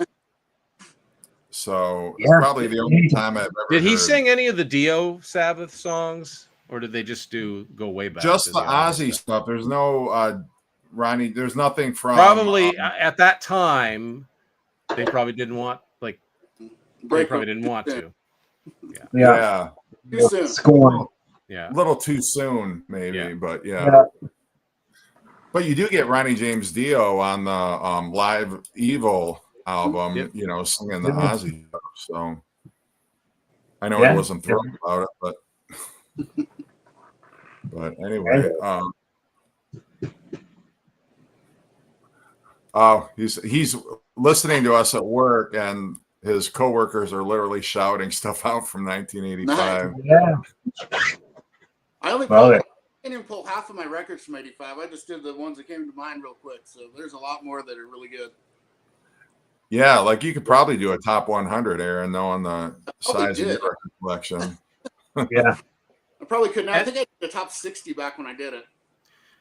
So it's
Yeah.
probably the only time I've ever
Did he
heard.
sing any of the Dio Sabbath songs, or did they just go way back?
Just
to
the Ozzy
stuff?
stuff. There's no Ronnie. There's nothing from
Probably at that time, they probably didn't want they
break
probably didn't want to.
Yeah.
too soon.
Scorn.
Yeah.
A little too soon, maybe,
Yeah.
but
Yeah.
But you do get Ronnie James Dio on the Live Evil album,
Yep.
singing the
Yeah.
Ozzy stuff. So I know
Yeah.
I wasn't thrilled about it, but anyway. Oh, he's listening to us at work, and his coworkers are literally shouting stuff out from 1985.
Yeah.
I only
Well,
I didn't even pull half of my records from '85. I just did the ones that came to mind real quick. So there's a lot more that are really good.
Yeah, like you could probably do a top 100, Aaron, knowing the size of your
did.
record collection.
Yeah.
I probably couldn't. I think I did the top 60 back when I did it.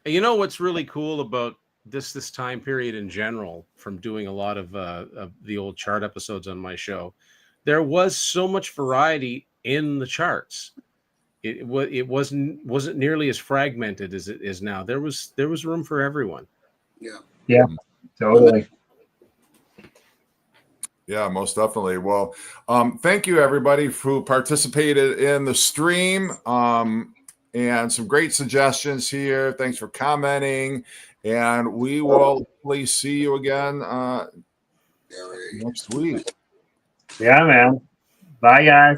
And you know what's really cool about this time period in general, from doing a lot of the old chart episodes on my show, there was so much variety in the charts. It wasn't nearly as fragmented as it is now. There was room for everyone.
Yeah.
Totally.
Yeah, most definitely. Well, thank you everybody who participated in the stream, and some great suggestions here. Thanks for commenting, and we will hopefully see you again next week.
Yeah, man. Bye, guys.